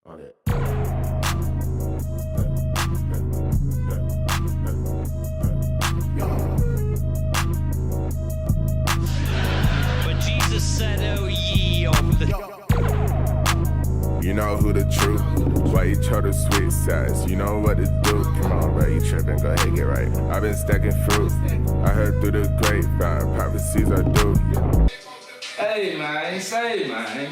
All that. But Jesus said, oh ye of the... You know who the truth, why you try to switch sides, you know what to do. Come on, bro, you tripping, go ahead, get right. I've been stacking fruit, I heard through the grapevine, prophecies I do. Hey man, say man.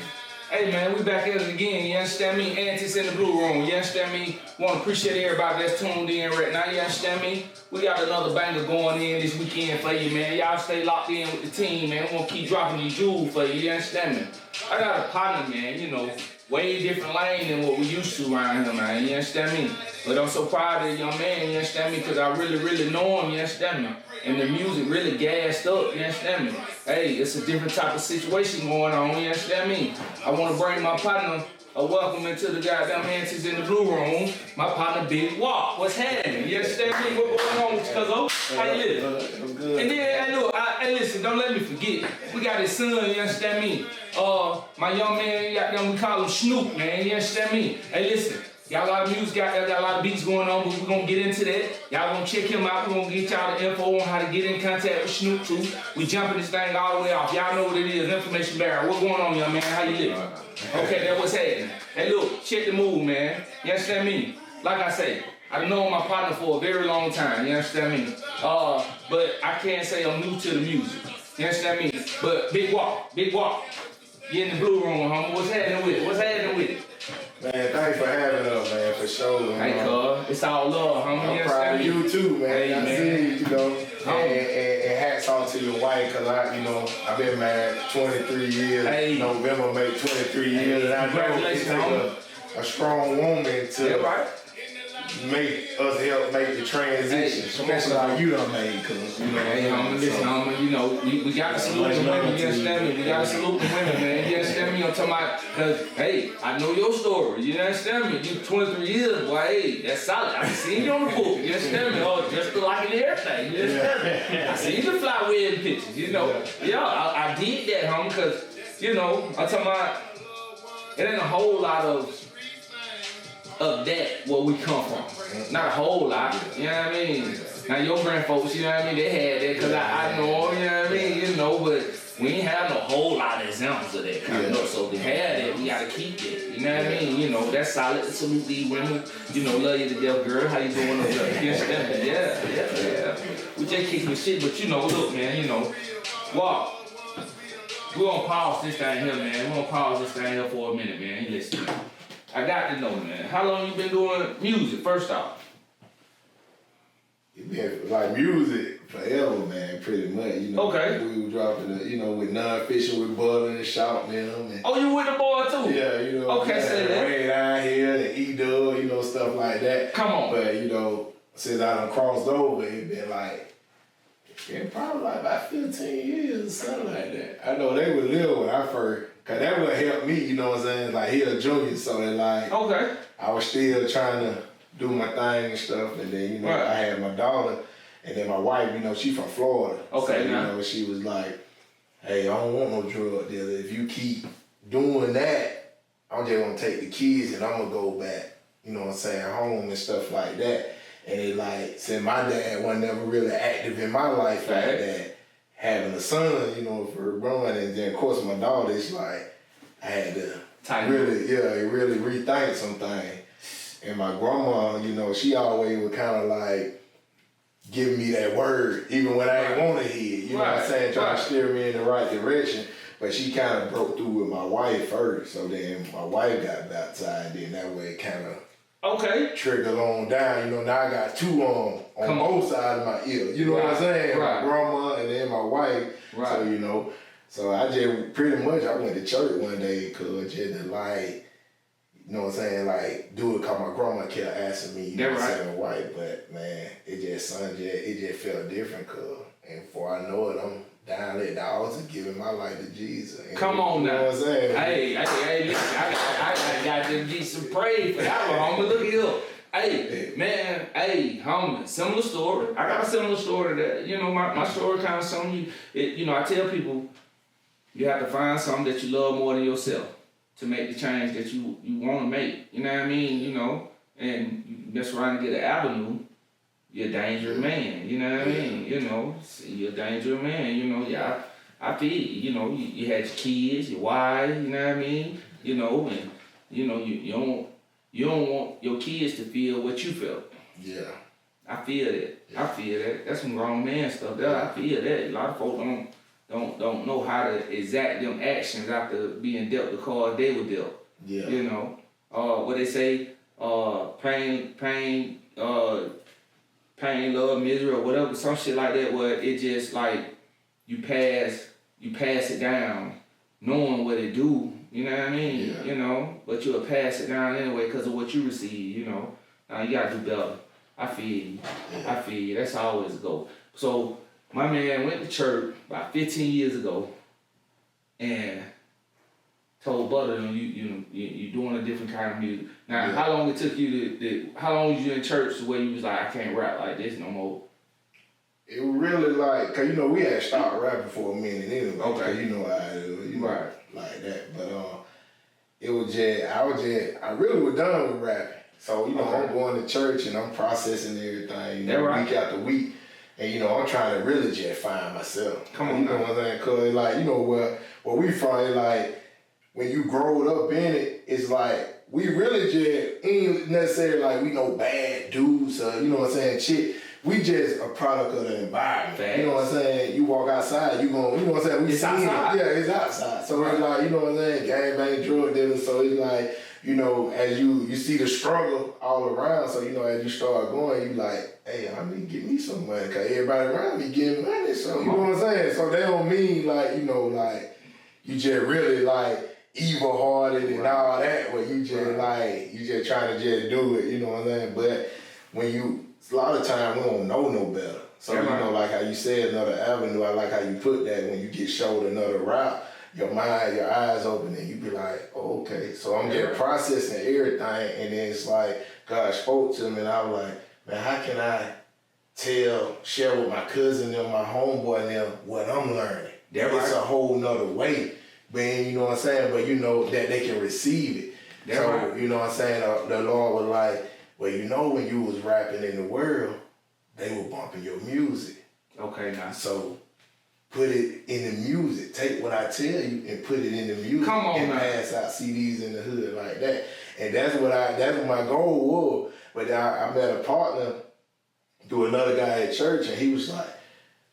Hey man, we back at it again, you understand me? Antics in the blue room, you understand me? Want to appreciate everybody that's tuned in right now, you understand me? We got another banger going in this weekend for you, man. Y'all stay locked in with the team, man. We want to keep dropping these jewels for you, you understand me? I got a partner, man, you know, way different lane than what we used to around here, man, you understand me? But I'm so proud of the young man, you understand me? Because I really know him, you understand me? And the music really gassed up, you understand me? Hey, it's a different type of situation going on, you understand me? I want to bring my partner a welcome into the goddamn Antics in the blue room. My partner, Big Walk. What's happening? You understand me? What's going on with you, cuzzo? How you living? I'm good. And then, hey, look, hey, listen, don't let me forget. We got his son, you understand me? My young man, we call him Snook, man, you understand me? Hey, listen. Got a lot of music, got a lot of beats going on, but we're gonna get into that. Y'all gonna check him out. We're gonna get y'all the info on how to get in contact with Snook too. We jumping this thing all the way off. Y'all know what it is, information barrier. What's going on, young man? How you living? Okay, that's what's happening. Hey, look, check the move, man. You understand me? Like I say, I've known my partner for a very long time, you understand me? But I can't say I'm new to the music. You understand me? But Big Walk. You in the blue room, homie. What's happening with it? Man, thanks for having us, man, for sure. Hey, cuz, it's all love, homie. I'm proud of you too, man. Hey, I man. see you know, and hats off to your wife, cause I've been married 23 years. Hey. November make 23 years, and I know it takes a strong woman to help make the transition. Especially like you done made, cause you know. Hey, homie, listen, homie, you know, we got to salute the women, you understand me? We got to salute the women, man, you understand me? I'm talking about, cause, hey, I know your story, you understand me? You 23 years, boy, hey, that's solid. I seen you on the book, you understand me? Oh, just like it everything, you understand me? I seen the fly wedding pictures, you know? Yeah, I did that, homie, cause, you know, I'm talking about, it ain't a whole lot of that where we come from. Not a whole lot, you know what I mean? Now your grandfolks, you know what I mean, they had that because I know, you know what I mean, you know, but we ain't have no whole lot of examples of that kind of stuff. So to have that, we gotta keep it. You know what I mean? You know, that's solid. Salute these women. You know, love you to death, girl. How you doing over there? Yeah. We just kicking the shit, but you know, look, man, you know, Walk. We're gonna pause this thing here, man. We're gonna pause this thing here for a minute, man. Listen. I got to know, man. How long you been doing music, first off? It been like music forever, man, pretty much. You know, Okay. We were dropping the, you know, with non-fiction with Butter and Shout, man. And, Oh, you with the boy too? yeah, you know. Okay, say that. Rain Down Here, the E-Dub, you know, stuff like that. Come on. But, you know, since I done crossed over, it been like, probably like about 15 years or something like that. I know they were little when I first, cause that would help me, you know what I'm saying? Like he a junior, so that like, Okay. I was still trying to do my thing and stuff, and then, you know, Right. I had my daughter, and then my wife, you know, she from Florida. Okay, so, you now. know, she was like, hey, I don't want no drug dealer. If you keep doing that, I'm just gonna take the kids and I'm gonna go back, you know what I'm saying, home and stuff like that. And it like, since my dad wasn't never really active in my life like that, having a son, you know, for growing, and then of course my daughter, it's like, I had to really rethink some things. And my grandma, you know, she always would kind of like give me that word, even when I didn't want to hear it, you know what I'm saying, trying to steer me in the right direction. But she kind of broke through with my wife first, so then my wife got baptized, and that way it kind of triggered on down. You know, now I got two on both sides of my ear. You know what I'm saying? My grandma and then my wife. Right. So, you know, so I just pretty much, I went to church one day because just to like, you know what I'm saying, like do it because my grandma kept asking me, you know what I'm saying, white, but man, it just felt different cause, and before I know it, I'm down at the altar giving my life to Jesus. And Come on now. You know what I'm saying? Hey, listen, I got to give some praise for that one, homie. Look it up. Hey, man, homie, similar story. I got a similar story to that. You know, my story kind of something, you know, I tell people, you have to find something that you love more than yourself to make the change that you want to make. You you know what I mean, you know, and you mess around and get an avenue, you're a dangerous man, you know what I mean, you know, you're a dangerous man, you know, yeah, I feel you know, you had your kids, your wife, you know what I mean, you know, and, you know, you don't want your kids to feel what you felt. Yeah. I feel that. Yeah. I feel that. That's some grown man stuff there. I feel that. A lot of folks don't know how to exact them actions after being dealt the cards they were dealt. Yeah. You know, what they say, pain, love, misery, or whatever, some shit like that, where it just like you pass it down, knowing what it do. You know what I mean? Yeah. You know, but you'll pass it down anyway because of what you receive. You know, you gotta do better. I feel you. Yeah. I feel you. That's always a goal. So my man went to church about 15 years ago, and told Butter, you doing a different kind of music. Now, yeah. How long it took you how long was you in church where you was like, I can't rap like this no more? It really like, cause you know we had stopped rapping for a minute anyway. Okay. You know how I do, you know, right. Like that. But it was I really was done with rapping. So, you know, okay. I'm going to church and I'm processing everything, you know, right. Week after week. And, you know, I'm trying to really just find myself. Come on, you know what I'm saying? Cause like, you know, where we from, like, when you growed up in it, it's like, we really just ain't necessarily like we no bad dudes, you know what I'm saying, shit. We just a product of the environment. Facts. You know what I'm saying? You walk outside, you know what I'm saying? We it's outside. Yeah, it's outside. So right. It's like, you know what I'm saying? Gangbang, drug dealers. So it's like, you know, as you see the struggle all around, so, you know, as you start going, you like, hey, I need to get me some money, because everybody around me getting money. So, you know what I'm saying? So they don't mean, like, you know, like, you just really, like, evil-hearted and right. all that, where you just, right. like, you just trying to just do it, you know what I'm saying? But when a lot of times we don't know no better. So, yeah, you know, like how you said, another avenue, I like how you put that when you get showed another route. Your mind, your eyes open, and you be like, oh, okay. So I'm just processing everything, and then it's like God spoke to me, and I was like, man, how can I share with my cousin and my homeboy and them what I'm learning? It's a whole nother way, man. You know what I'm saying? But you know that they can receive it. So you know what I'm saying? The Lord was like, well, you know, when you was rapping in the world, they were bumping your music. Okay, now so. Put it in the music. Take what I tell you and put it in the music. Come on, and now. Pass out CDs in the hood like that. And that's what my goal was. But I met a partner through another guy at church, and he was like,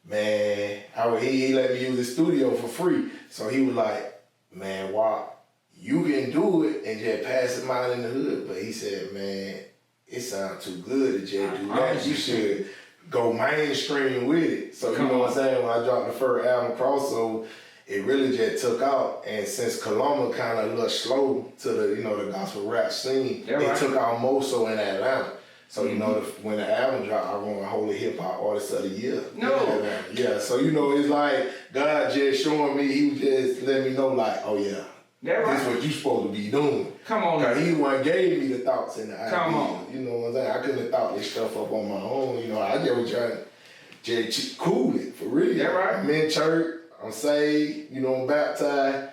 man, he let me use the studio for free. So he was like, man, wow, you can do it and just pass it out in the hood. But he said, man, it sounds too good to just do that. You should go mainstream with it. So you know what I'm saying? When I dropped the first album, Crossover, it really just took out. And since Coloma kind of a little slow to the the gospel rap scene, it took out more so in Atlanta. So you know when the album dropped, I won Holy Hip Hop Artist of the Year. No. Yeah. So it's like God just showing me. He was just letting me know like, oh yeah. That's what you supposed to be doing. Come on. Cause he one gave me the thoughts and the ideas. Come on. You know what I'm saying? I couldn't have thought this stuff up on my own. You know, I just was trying to just cool it for real. That right. I'm in church. I'm saved. You know, I'm baptized.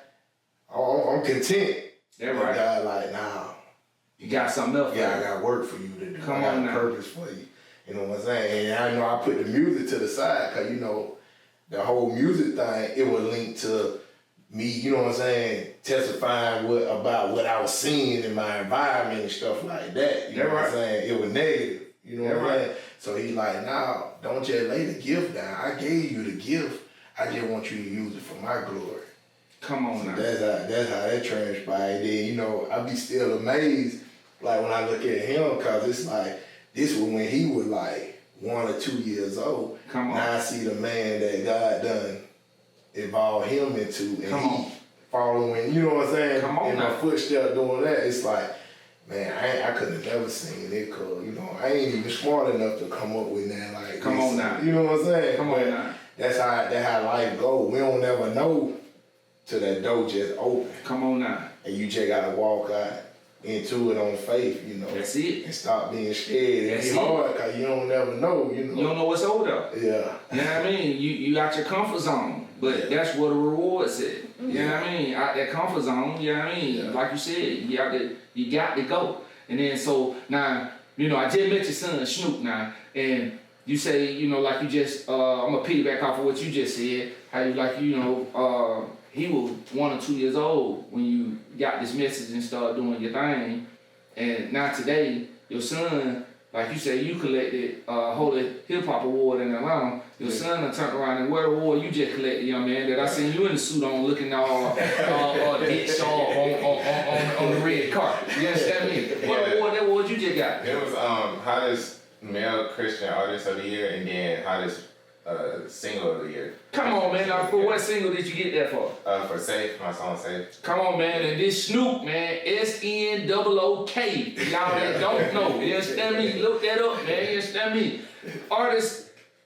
I'm content. That right. God like, nah. You got something else. Yeah, I got work for you to do. Come I got on now. Purpose for you. You know what I'm saying? And I know I put the music to the side because the whole music thing, it was linked to me, you know what I'm saying, testifying about what I was seeing in my environment and stuff like that. You know what I'm saying? It was negative. You know what I'm saying? So he's like, nah, don't just lay the gift down. I gave you the gift. I just want you to use it for my glory. Come on now. That's how that transpired. Then, I be still amazed, like when I look at him, cause it's like, this was when he was like 1 or 2 years old. Come on. Now I see the man that God done evolve him into, and he following, you know what I'm saying? Come on in now. my footsteps doing that. It's like, man, I could have never seen it, cause I ain't even smart enough to come up with that. Like, come on now. You know what I'm saying? Come on now. That's how life goes. We don't never know till that door just open. Come on now. And you just gotta walk out into it on faith, That's it. And stop being scared. It's hard because you don't never know, You don't know what's over there. Yeah. You know what I mean? You out your comfort zone. But that's where the reward's at. You know what I mean? Out that comfort zone, you know what I mean? Yeah. Like you said, you got to go. And then so now, you know, I just met your son Snook now, and you say, you know, like you just, I'm gonna piggyback off of what you just said, how you like, you know, he was 1 or 2 years old when you got this message and started doing your thing. And now today, your son, like you said, you collected Holy Hip Hop Award in Atlanta. Your son done turned around and what award you just collected, young man, that I seen you in the suit on looking all dead sharp on the red carpet. You understand me? What award you just got? It was hottest male Christian artist of the year and then hottest single of the year. Come on, man. Now, for what single did you get that for? For Safe, my song Safe. Come on, man. And this Snook, man, SNOOK. Y'all that don't know, you understand me? Look that up, man. You understand me?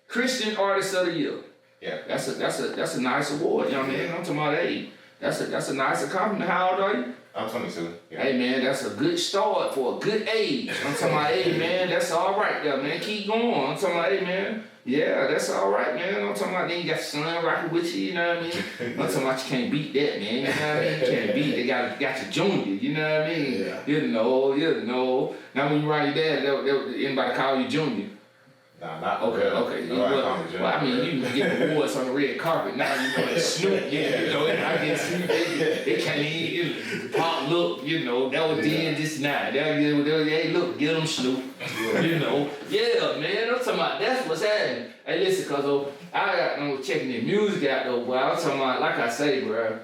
Christian Artist of the Year. Yeah. That's a nice award, young man. I'm talking about, hey, that's a nice accomplishment. How old are you? I'm 22. Yeah. Hey, man, that's a good start for a good age. I'm talking about, hey, man, that's all right there, man. Keep going. I'm talking about, hey, man. Yeah, that's all right, man. I'm talking about then you got your son rocking with you, you know what I mean? I'm talking about you can't beat that, man. You know what I mean? You can't beat it. They got your junior, you know what I mean? Yeah. You know. Now when you ride your dad, anybody call you junior? Nah, not Okay. Well, I mean, you can get awards on the red carpet. Now you know that Snook, you know, I guess they can't even pop look, you know, that was then this now. Hey, look, get them Snook. You know. Yeah, man, I'm talking about that's what's happening. Hey, listen, cuz I got no checking the music out though, boy. I'm talking about, like I say, bro,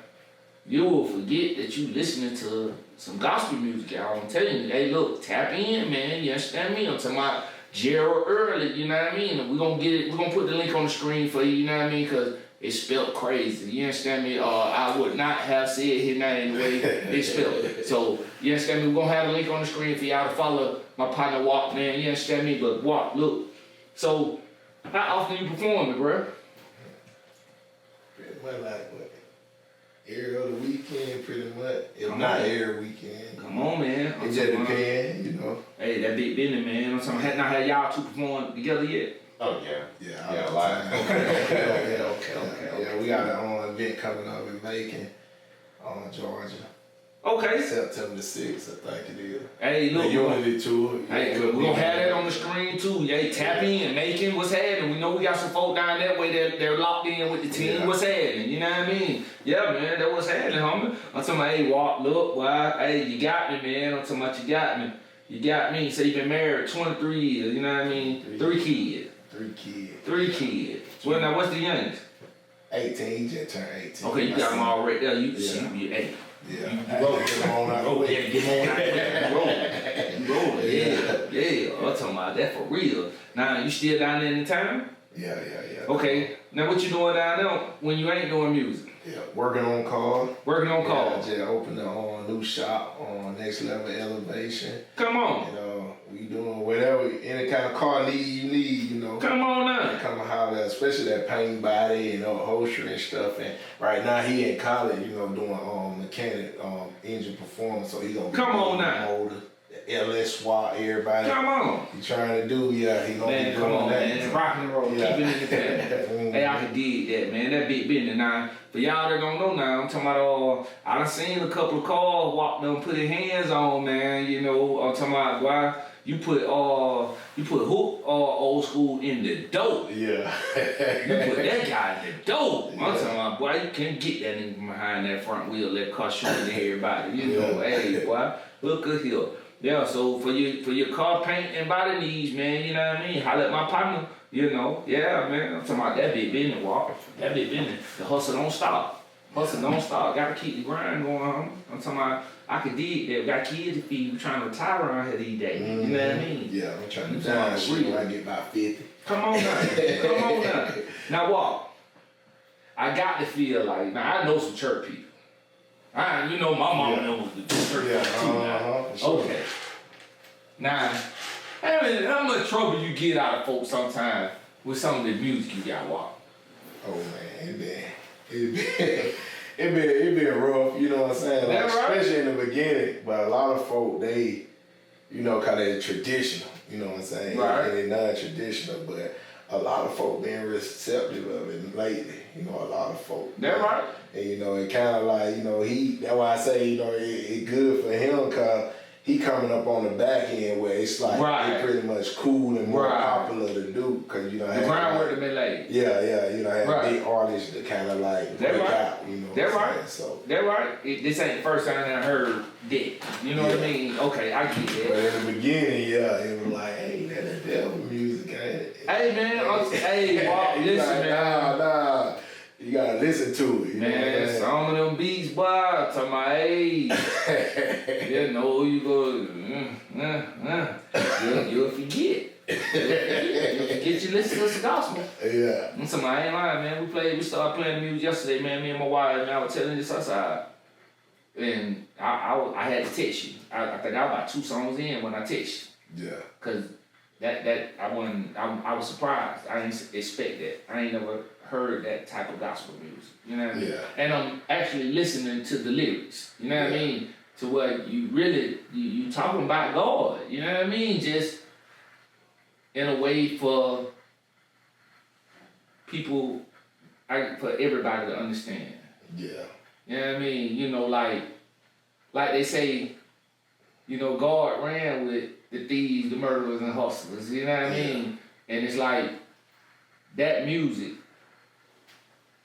you will forget that you listening to some gospel music, y'all. I'm telling you, hey, look, tap in, man. You understand me? I'm talking about Jarriel early, you know what I mean? We're gonna put the link on the screen for you, you know what I mean? Cause it's spelled crazy, you understand me? I would not have said his name the way it's spelled. So, you understand me? We're gonna have the link on the screen for y'all to follow my partner Walk, man, you understand me? But Walk, look, so how often you performing, bro? Pretty much like what? Every other weekend, pretty much. If Come not on. every weekend. Come on, man. It just depends, you know. Hey, that big business, man. I'm talking about, not had y'all two perform together yet? Oh, yeah. Yeah, a lot. Okay. Yeah, we got an event coming up in Macon, Georgia. Okay. September the 6th, I think it is. Hey, look. The Unity Tour. Hey, we're gonna have that on the screen too. Hey, tap in, making what's happening. We know we got some folk down that way that they're locked in with the team. Yeah. What's happening? You know what I mean? Yeah, man, that what's happening, homie. I'm talking about, hey, Walk, look, why? Hey, you got me, man. I'm talking about you got me. You got me. So you've been married 23 years. You know what I mean? 3 kids. 3 kids. 3 kids. Well, now what's the youngest? 18, he just turned 18. Okay, you got them all right there. You Yeah. hey. Yeah. You roll. Get them on out the Roll, way. yeah, get on out there. You roll. Yeah. I'm talking about that for real. Now, you still down there in the town? Yeah. Okay. Now, what you doing down there when you ain't doing music? Yeah, working on cars. Working on cars. Yeah, just opened a new shop on Next Level Elevation. Come on. You know, we doing whatever, any kind of car need you need, you know. Come on now. Come and holler, especially that paint body and upholstery and stuff. And right now he in college, you know, doing mechanic engine performance. So he gonna be Come on doing now. motor, LS SWAT, everybody. Come on. He trying to do, he gonna be Man, doing come on, that. man. Rock and roll. Yeah. Keep it independent. Hey, I can dig that, man. That big business. Now, for y'all that don't know now, I'm talking about, I done seen a couple of cars walk them, put their hands on, man. You know, I'm talking about, why you put Hook old school in the dope. Yeah. You put that guy in the dope. I'm talking about, boy, you can't get that nigga from behind that front wheel, that car shooting at everybody. You know, hey, boy, look at here. Yeah, so for your car paint and body needs, man, you know what I mean? Holla at my partner, you know. Yeah, man, I'm talking about that big business, Walker. That big business. The hustle don't stop. Hustle don't stop. Gotta keep the grind going on. I'm talking about, I can dig that. Got kids to feed. We trying to retire around here these days. You know what I mean? Yeah, I'm trying to You down talking shit when real. I get about 50. Come on now. Come on now. Now, Walk. I got to feel like, now I know some church people. You know my mama knows the church people too now. for sure. Okay. Now, how much trouble you get out of folks sometimes with some of the music you got, Walk? Oh man, it been rough, you know what I'm saying? Like, That right? especially in the beginning, but a lot of folk, they, you know, kind of traditional, you know what I'm saying? Right. And they non-traditional, but a lot of folk being receptive of it lately. You know, a lot of folk. That right. And you know, it kind of like, you know, that's why I say, you know, it good for him because he coming up on the back end where it's like it's pretty much cool and more popular to do because you know the groundwork to be laid. Yeah, you know, have big artists that kind of like break out. You know, that right. So that right. This ain't the first time I heard that. You know what I mean? Okay, I get that. But in the beginning, it was like, hey, that devil music. Hey man, hey, Bob, listen, like, man. Nah. You gotta listen to it. You man, know some of them beats, boy, I'm talking about, hey, you know, you go, you'll forget. You'll forget you listen to the gospel. Yeah. I'm talking about, I ain't lying, man. We started playing music yesterday, man. Me and my wife, and I was telling this outside. And I had to text you. I think I was about 2 songs in when I text you. Yeah. Cause that I was surprised. I didn't expect that. I ain't never heard that type of gospel music. You know what I mean? Yeah. And I'm actually listening to the lyrics. You know what I mean? To where you really you talking about God. You know what I mean? Just in a way for people, for everybody to understand. Yeah. You know what I mean? You know, like they say, you know, God ran with the thieves, the murderers, and hustlers. You know what I mean? And it's like that music.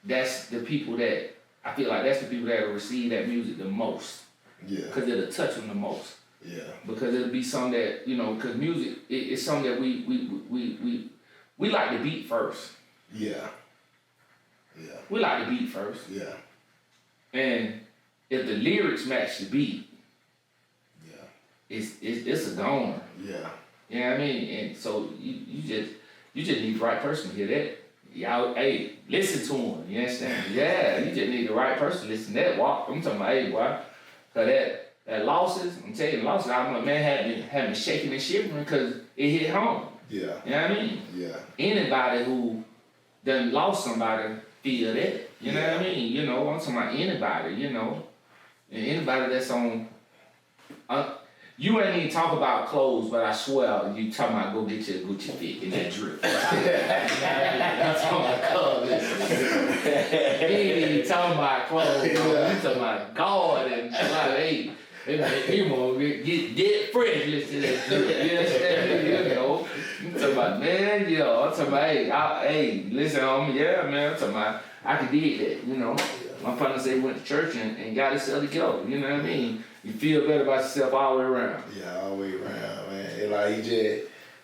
That's the people that I feel like that's the people that will receive that music the most. Yeah. Because it'll touch them the most. Yeah. Because it'll be something that, you know, because music it's something that we like to beat first. Yeah. Yeah. We like to beat first. Yeah. And if the lyrics match the beat, yeah, it's a goner. Yeah. You know what I mean? And so you just need the right person to hear that. Y'all, hey, listen to him. You understand? Yeah, you just need the right person to listen to that walk. I'm talking about, hey, boy, cause that losses, I'm telling you, losses, I'm like, man, had me shaking and shivering because it hit home. Yeah. You know what I mean? Yeah. Anybody who done lost somebody feel that. You know what I mean? You know, I'm talking about anybody, you know. And anybody that's on, you ain't even talk about clothes, but I swear you talking about go get your Gucci fit in that drip. I'm talking about clothes. You ain't even talking about clothes. You talking about God and like, hey, it make me want to get dead fresh listening to that drip. You understand me? You know. I'm talking about, man, I'm talking about, hey, listen, homie, yeah, man, I'm talking about, I could dig that, you know. My partner said he went to church and got himself together, you know what I mean? You feel better about yourself all the way around. Yeah, all the way around, man. And like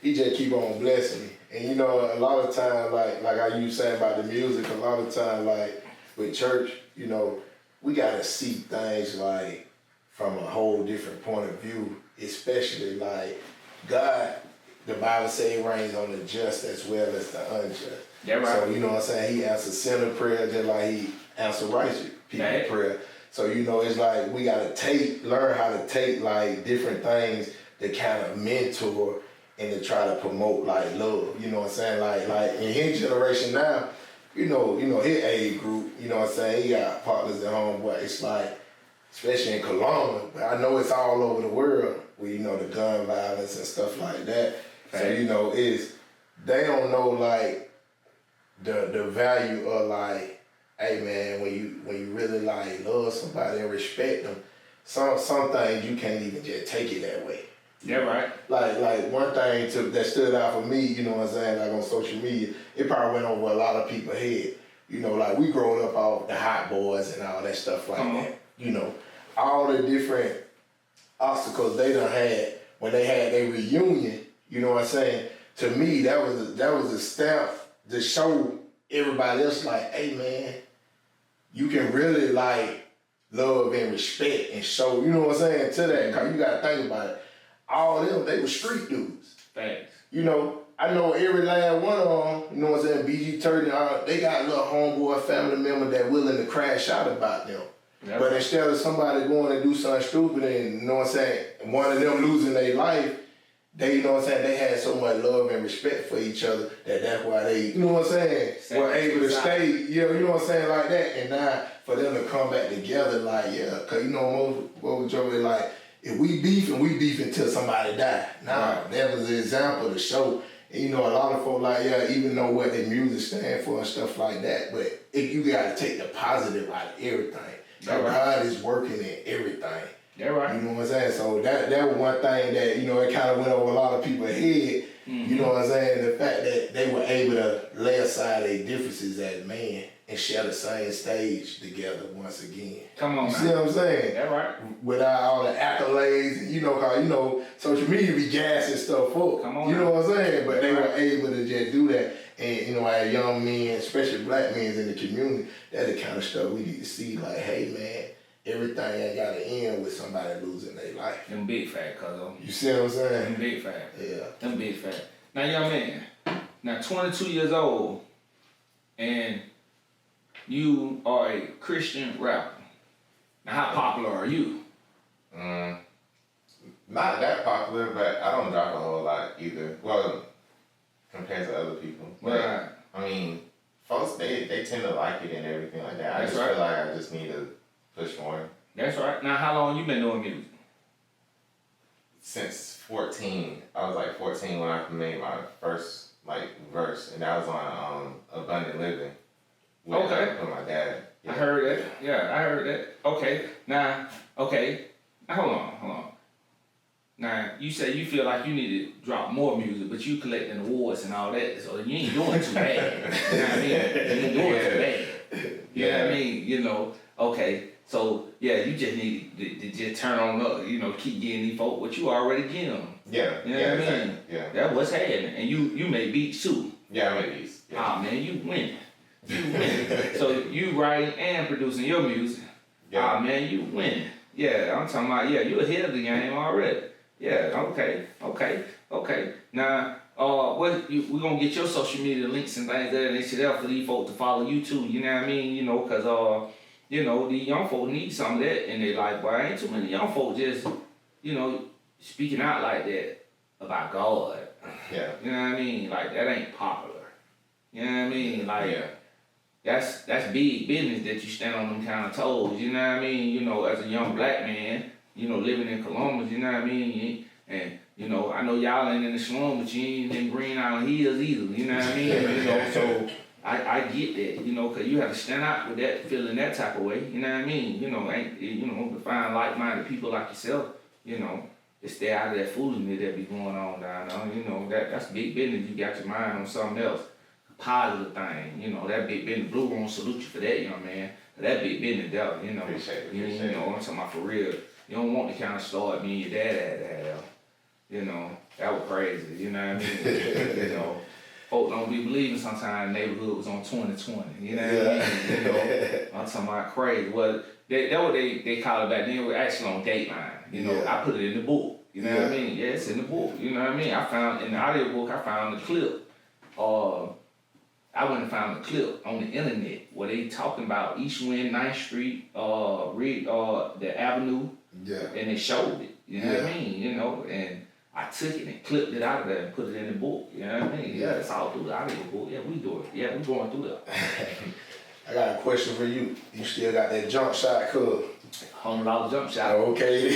he just keep on blessing me. And you know, a lot of times, like how you saying about the music, a lot of times, like with church, you know, we gotta see things like from a whole different point of view, especially like God, the Bible says reigns on the just as well as the unjust. Yeah, right. So, you know what I'm saying? He answers sinner prayer just like he answers righteous people prayer. So, you know, it's like we got to learn how to take like different things that kind of mentor and to try to promote like love. You know what I'm saying? Like in his generation now, you know, his age group, you know what I'm saying? He got partners at home, but it's like, especially in Colombia, but I know it's all over the world with, you know, the gun violence and stuff like that. So, you know, they don't know like the value of like, hey man, when you really like love somebody and respect them, some things you can't even just take it that way. Yeah, right. Like one thing that stood out for me, you know what I'm saying, like on social media, it probably went over a lot of people's head. You know, like we growing up off the Hot Boys and all that stuff like that. You know, all the different obstacles they done had when they had their reunion, you know what I'm saying? To me, that was a stamp to show everybody else like, hey man, you can really like love and respect and show, you know what I'm saying, to that. Cause you gotta think about it. All of them, they were street dudes. Thanks. You know, I know every last one of them, you know what I'm saying, BG30, they got a little homeboy family member that willing to crash out about them. Yep. But instead of somebody going and do something stupid and, you know what I'm saying, one of them losing their life, they, you know what I'm saying, they had so much love and respect for each other that's why they, you know what I'm saying, were able to stay, you know what I'm saying, like that. And now for them to come back together, like, yeah, because, you know, most majority, like, if we beef and we beef until somebody die. Nah, that was an example to show, And you know, a lot of folks like, yeah, even know what their music stand for and stuff like that, but you gotta take the positive out of everything. Like God is working in everything. Yeah, right. You know what I'm saying? So that was one thing that, you know, it kind of went over a lot of people's head. You know what I'm saying? The fact that they were able to lay aside their differences as men and share the same stage together once again. Come on, you man. See what I'm saying? Yeah, right. Without all the accolades, and, you know, cause you know, social media be gassing stuff up. Come on, you know man. what I'm saying? But they were able to just do that. And, you know, as young men, especially black men in the community, that's the kind of stuff we need to see. Like, hey, man, everything ain't got to end with somebody losing their life. Them big fat, cuz. You see what I'm saying? Them big fat. Yeah. Them big fat. Now, young man, now 22 years old, and you are a Christian rapper. Now, how popular are you? Not that popular, but I don't drop a whole lot either. Well, compared to other people. But, Right. I mean, folks, they tend to like it and everything like that. I That's just right. feel like I just need to push more. That's right. Now, how long you been doing music? Since 14, I was like 14 when I made my first like verse, and that was on Abundant Living. With, Okay. With my dad. I heard that. Yeah, I heard that. Okay. Now, hold on. Now, you say you feel like you need to drop more music, but you collecting awards and all that, so you ain't doing too bad. You know what I mean? You ain't doing too bad. You know what I mean? You know, okay. So, yeah, you just need to just turn on up, you know, keep getting these folk what you already give them. Yeah. You know what I mean? Exactly. Yeah. That's what's happening. And you make beats too. Yeah, I made these. Yeah. Ah, man, you winning. You winning. So you writing and producing your music. Yeah. Ah, man, you winning. Yeah, I'm talking about, you ahead of the game already. Yeah, okay. Now, we're gonna get your social media links and things there and shit out for these folks to follow you too, you know what I mean? You know, cause you know, the young folks need some of that and they like, boy, ain't too many young folks just, you know, speaking out like that about God. Yeah. You know what I mean? Like that ain't popular. You know what I mean? Like that's big business that you stand on them kind of toes, you know what I mean? You know, as a young black man, you know, living in Columbus, you know what I mean? And, you know, I know y'all ain't in the slum, but you ain't in Green Island Hills either, you know what I mean? You know, so I get that, you know, because you have to stand out with that, feeling that type of way, you know what I mean? You know, to find like-minded people like yourself, you know, to stay out of that foolishness that be going on down there, you know, that's big business. You got your mind on something else, a positive thing, you know, that big business. Blue Room salute you for that, young man. That big business, that, you know, Appreciate it. you know, I'm talking about for real. You don't want the kind of start me and your dad had to have. You know, that was crazy, you know what I mean? You know, folk don't be believing sometimes the neighborhood was on 2020, you know what I mean? You know, I'm talking about crazy. Well, that what they call it back then. It was actually on Dateline. You know, I put it in the book, you know what I mean? Yeah, it's in the book, you know what I mean? I found, in the audio book, I found the clip. I went and found the clip on the internet where they talking about East Wind, 9th Street, the Avenue. Yeah. And they showed it, you know what I mean? You know, and I took it and clipped it out of there and put it in the book, you know what I mean? Yeah, it's all through the audio book. Yeah, we do it. Yeah, we going through that. I got a question for you. You still got that jump shot, cuz? $100 jump shot. Okay.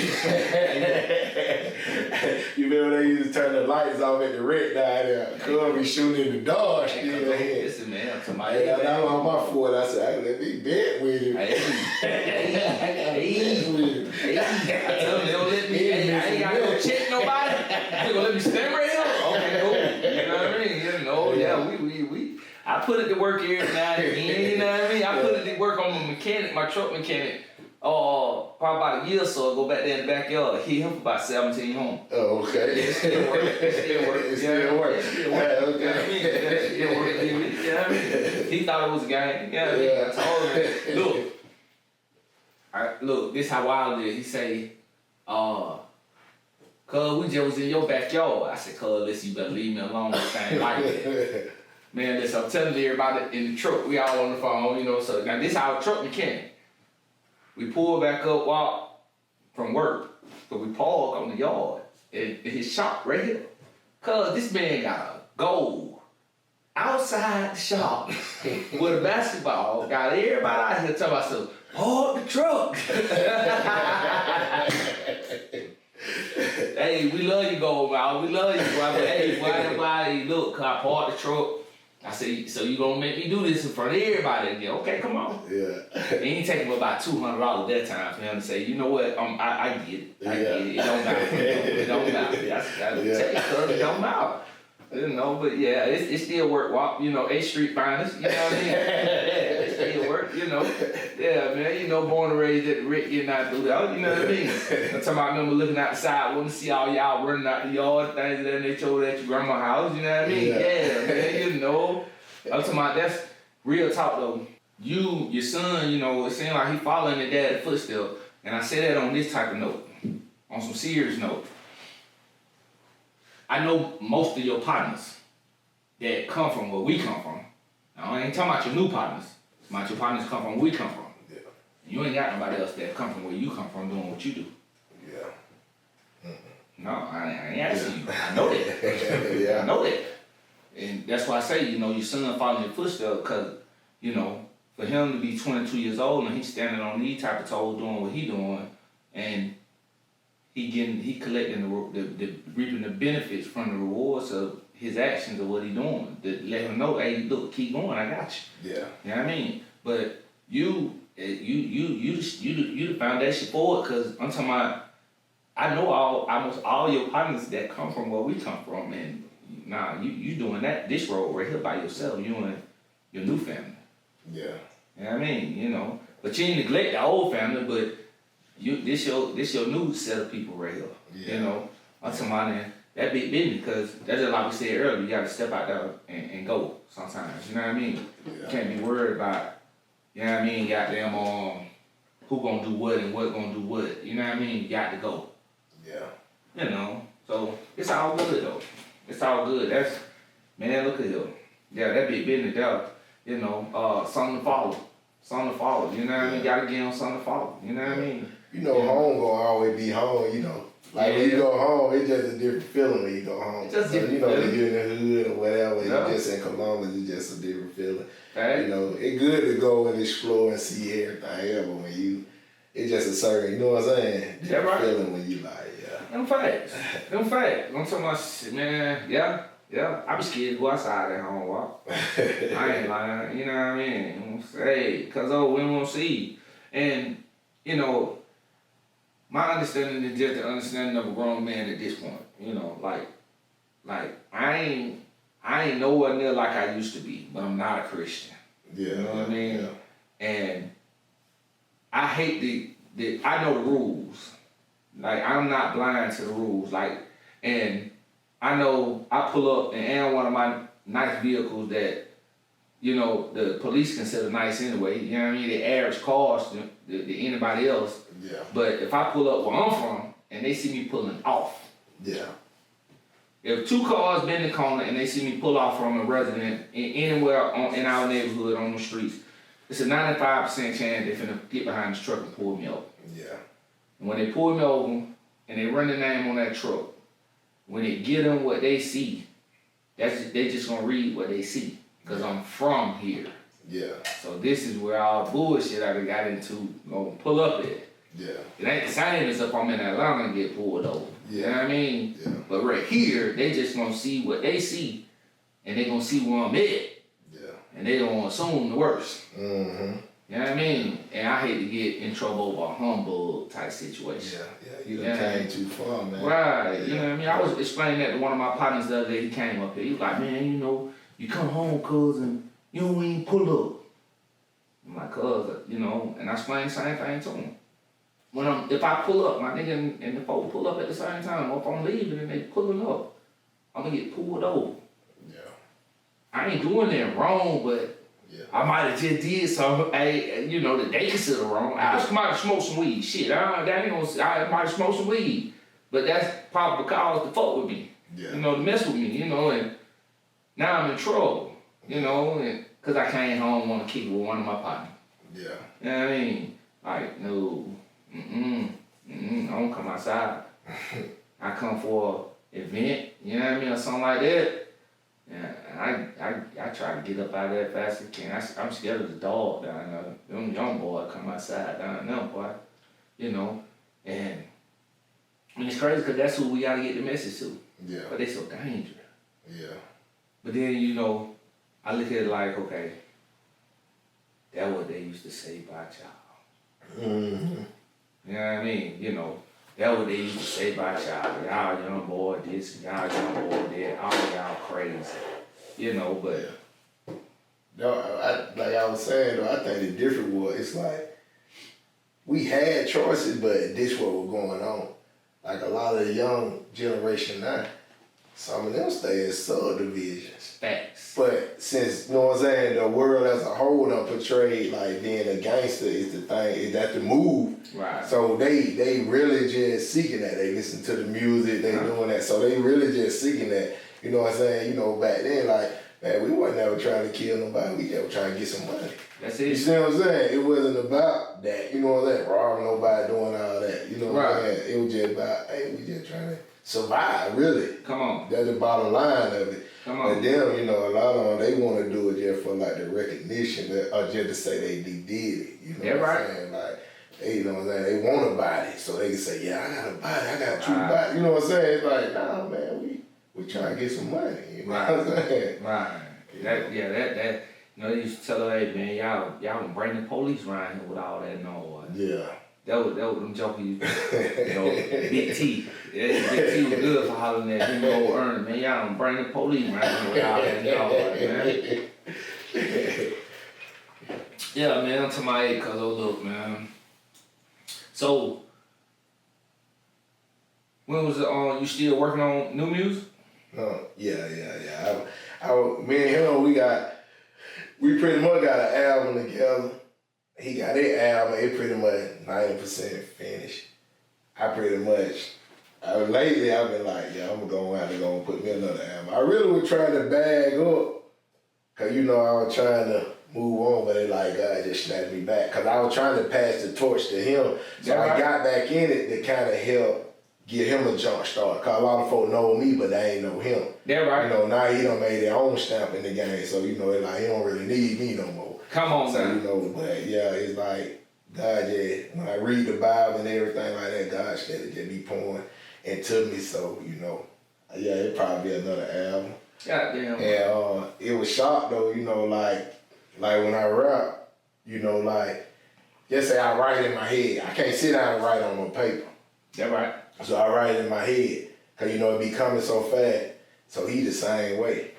You remember they used to turn the lights off at the red down there? Cuz be shooting in the dark still here. Listen, man, I'm talking about that was on my foot. I said, let me bet with him. Hey, I tell them they don't let me, I ain't gotta go check nobody. They gonna let me stand right here? Okay, cool. You know what I mean? You know, we. I put it to work every now and again, you know what I mean? I put it to work on my truck mechanic. Probably about a year or so ago back there in the backyard. He hit for about 17 homes. Oh, okay. It still works. It still works. You know what I mean? You know what I mean? He thought it was a game. You know what I mean? I told him, look, this how wild it is. He say, cuz we just was in your backyard. I said, cuz, listen, you better leave me alone with things like that. Man, listen, I'm telling everybody in the truck, we all on the phone, you know, so now this our truck mechanic. We pull back up, walk from work, so we park on the yard in his shop right here. Cuz this man got a goal outside the shop with a basketball, got everybody out here talking about some, park the truck. Hey, we love you, Gold Mouth. We love you, boy. But hey, why look, cause I parked the truck. I said, so you gonna make me do this in front of everybody again? Okay, come on. Yeah. It ain't taking me about $200 that time for him to say, you know what? I get it. I get it. It don't matter. It don't matter. I tell you, cuz it don't matter. You know, but yeah, it still work. Walk, you know, 8th Street finest. You know what I mean? Yeah, it still work. You know, yeah, man. You know, born and raised at the Rick, you not do that. You know what I mean? I'm talking about, I remember looking outside, wanting to see all y'all running out the yard, things that they told at your grandma's house. You know what I mean? Yeah, man. You know, I'm talking about that's real talk though. Your son, you know, it seems like he following his dad's footsteps, and I say that on this type of note, on some serious note. I know most of your partners that come from where we come from. Now, I ain't talking about your new partners. I'm about your partners come from where we come from. Yeah. You ain't got nobody else that come from where you come from doing what you do. Yeah. No, I ain't asking you. I know that. Yeah. I know that. And that's why I say, you know, your son following your footsteps because, you know, for him to be 22 years old and he's standing on these type of toes doing what he doing and he collecting the reaping the benefits from the rewards of his actions of what he doing. To let him know, hey, look, keep going, I got you. Yeah. You know what I mean? But you the foundation for it, cause I'm talking about, I know almost all your partners that come from where we come from, and you doing this road right here by yourself, you and your new family. Yeah. You know what I mean? You know, but you ain't neglect the old family, but this your new set of people right here. Yeah. You know, I'm talking about that big business, because that's just like we said earlier, you gotta step out there and go sometimes. You know what I mean? Yeah. You can't be worried about, you know what I mean, goddamn who gonna do what and what gonna do what. You know what I mean? You got to go. Yeah. You know, so it's all good though. It's all good. That's, man, look at him. Yeah, that big business there, you know, something to follow. Something to follow. You know what I mean? Gotta get on something to follow. You know what I mean? You know, home gonna always be home, you know. Like when you go home, it's just a different feeling when you go home. It's just so, you know, different when you're in the hood or whatever, Yeah. you just in Columbus, it's just a different feeling. Right? You know, it's good to go and explore and see everything, but when it's just a certain, you know what I'm saying? Different right. feeling when you like, yeah. Them facts. I'm talking about shit, man. Yeah. I be scared to go outside at home walk. I ain't lying. You know what I mean? Hey, cause we won't see. And, you know, my understanding is just the understanding of a grown man at this point. You know, like I ain't nowhere near like I used to be, but I'm not a Christian. Yeah. You know what I mean? Yeah. And I hate I know the rules. Like, I'm not blind to the rules. Like, and I know I pull up and one of my nice vehicles that, you know, the police consider nice anyway. You know what I mean? The average cars than anybody else. Yeah. But if I pull up where I'm from and they see me pulling off, Yeah. if 2 cars bend the corner and they see me pull off from a resident anywhere in our neighborhood on the streets, it's a 95% chance they're finna get behind this truck and pull me over. Yeah. And when they pull me over and they run the name on that truck, when they get them what they see, they just gonna read what they see. Cause I'm from here. Yeah. So this is where all bullshit I got into gonna pull up at. Yeah. It ain't the same as if I'm in Atlanta and get pulled over. You know what I mean? Yeah. But right here, they just gonna see what they see, and they gonna see where I'm at, Yeah. and they gonna assume the worst. Mm-hmm. You know what I mean? And I hate to get in trouble over a humbug type situation. Yeah. You done came too far, man. Right. You know what I mean? I was explaining that to one of my partners the other day. He came up here. He was like, man, you know, you come home, cuz, and you don't even pull up. I'm like, cuz, you know, and I explained the same thing to him. If I pull up, my nigga and the folks pull up at the same time, or if I'm leaving and they pulling up, I'm gonna get pulled over. Yeah. I ain't doing that wrong, but Yeah. I might have just did something, you know, that they consider wrong. I might have smoked some weed. Shit, I might have smoked some weed. But that's probably because to fuck with me. Yeah. You know, to mess with me, you know, and now I'm in trouble, you know, and because I came home on a kick with one of my partners. Yeah. You know what I mean? Like, no, I don't come outside. I come for an event, you know what I mean, or something like that. Yeah, I try to get up out of there fast as I can. I'm scared of the dog down there. Them young boys come outside down there, boy. You know, and And it's crazy because that's who we gotta get the message to. Yeah. But they so dangerous. Yeah. But then, you know, I look at it like, okay, that's what they used to say about y'all. Mm-hmm. You know what I mean? You know, that's what they used to say about y'all. Y'all young boy this, and y'all young boy that, all y'all crazy. You know, but... No, like I was saying, though, I think the difference was, it's like, we had choices, but this what was going on. Like a lot of the young generation now, some of them stay in subdivisions. Facts. But since, you know what I'm saying, the world as a whole done portrayed like being a gangster is the thing, is that the move. Right. So they really just seeking that. They listen to the music, they doing that. So they really just seeking that. You know what I'm saying? You know, back then, like, man, we wasn't ever trying to kill nobody. We just were trying to get some money. That's it. You see what I'm saying? It wasn't about that. You know what I'm saying? Robbing nobody, doing all that. You know what I'm saying? It was just about, hey, we just trying to survive, really. Come on. That's the bottom line of it. Come on. But them, you know, a lot of them, they want to do it just for like the recognition or just to say they did it. You know what I'm saying? Like, they, you know what I'm saying? They want a body, so they can say, yeah, I got a body, I got two bodies. You know what I'm saying? It's like, nah, man, we trying to get some money. You know what I'm saying? Right. That you know, they used to tell her, hey man, y'all don't bring the police around here with all that noise. Yeah. That was them jokers, you know, Big T. Yeah, Big T was good for hollering at him, old Ernie, man. Y'all don't bring the police around here with all that noise, man. Yeah, man, I'm to my age, cause oh look, man. So, when was it you still working on new music? Yeah. Me and him, we pretty much got an album together. He got that album, it pretty much 90% finished. I pretty much, lately I've been like, yeah, I'm going to have to go and put me another album. I really was trying to bag up, cause you know I was trying to move on, but it like, God just snapped me back. Cause I was trying to pass the torch to him, so I got back in it to kind of help give him a jump start. Cause a lot of folk know me, but they ain't know him. Yeah, right. You know, now he done made their own stamp in the game, so you know, it's like he don't really need me no more. Come on, so, man. you know, but yeah, it's like, God, yeah, when I read the Bible and everything like that, God said just be pouring into me, so, you know, yeah, it'd probably be another album. Goddamn. And it was sharp though, you know, like when I rap, you know, like, just say I write in my head. I can't sit down and write on no paper. That right. So I write in my head, cause you know, it be coming so fast, so he the same way.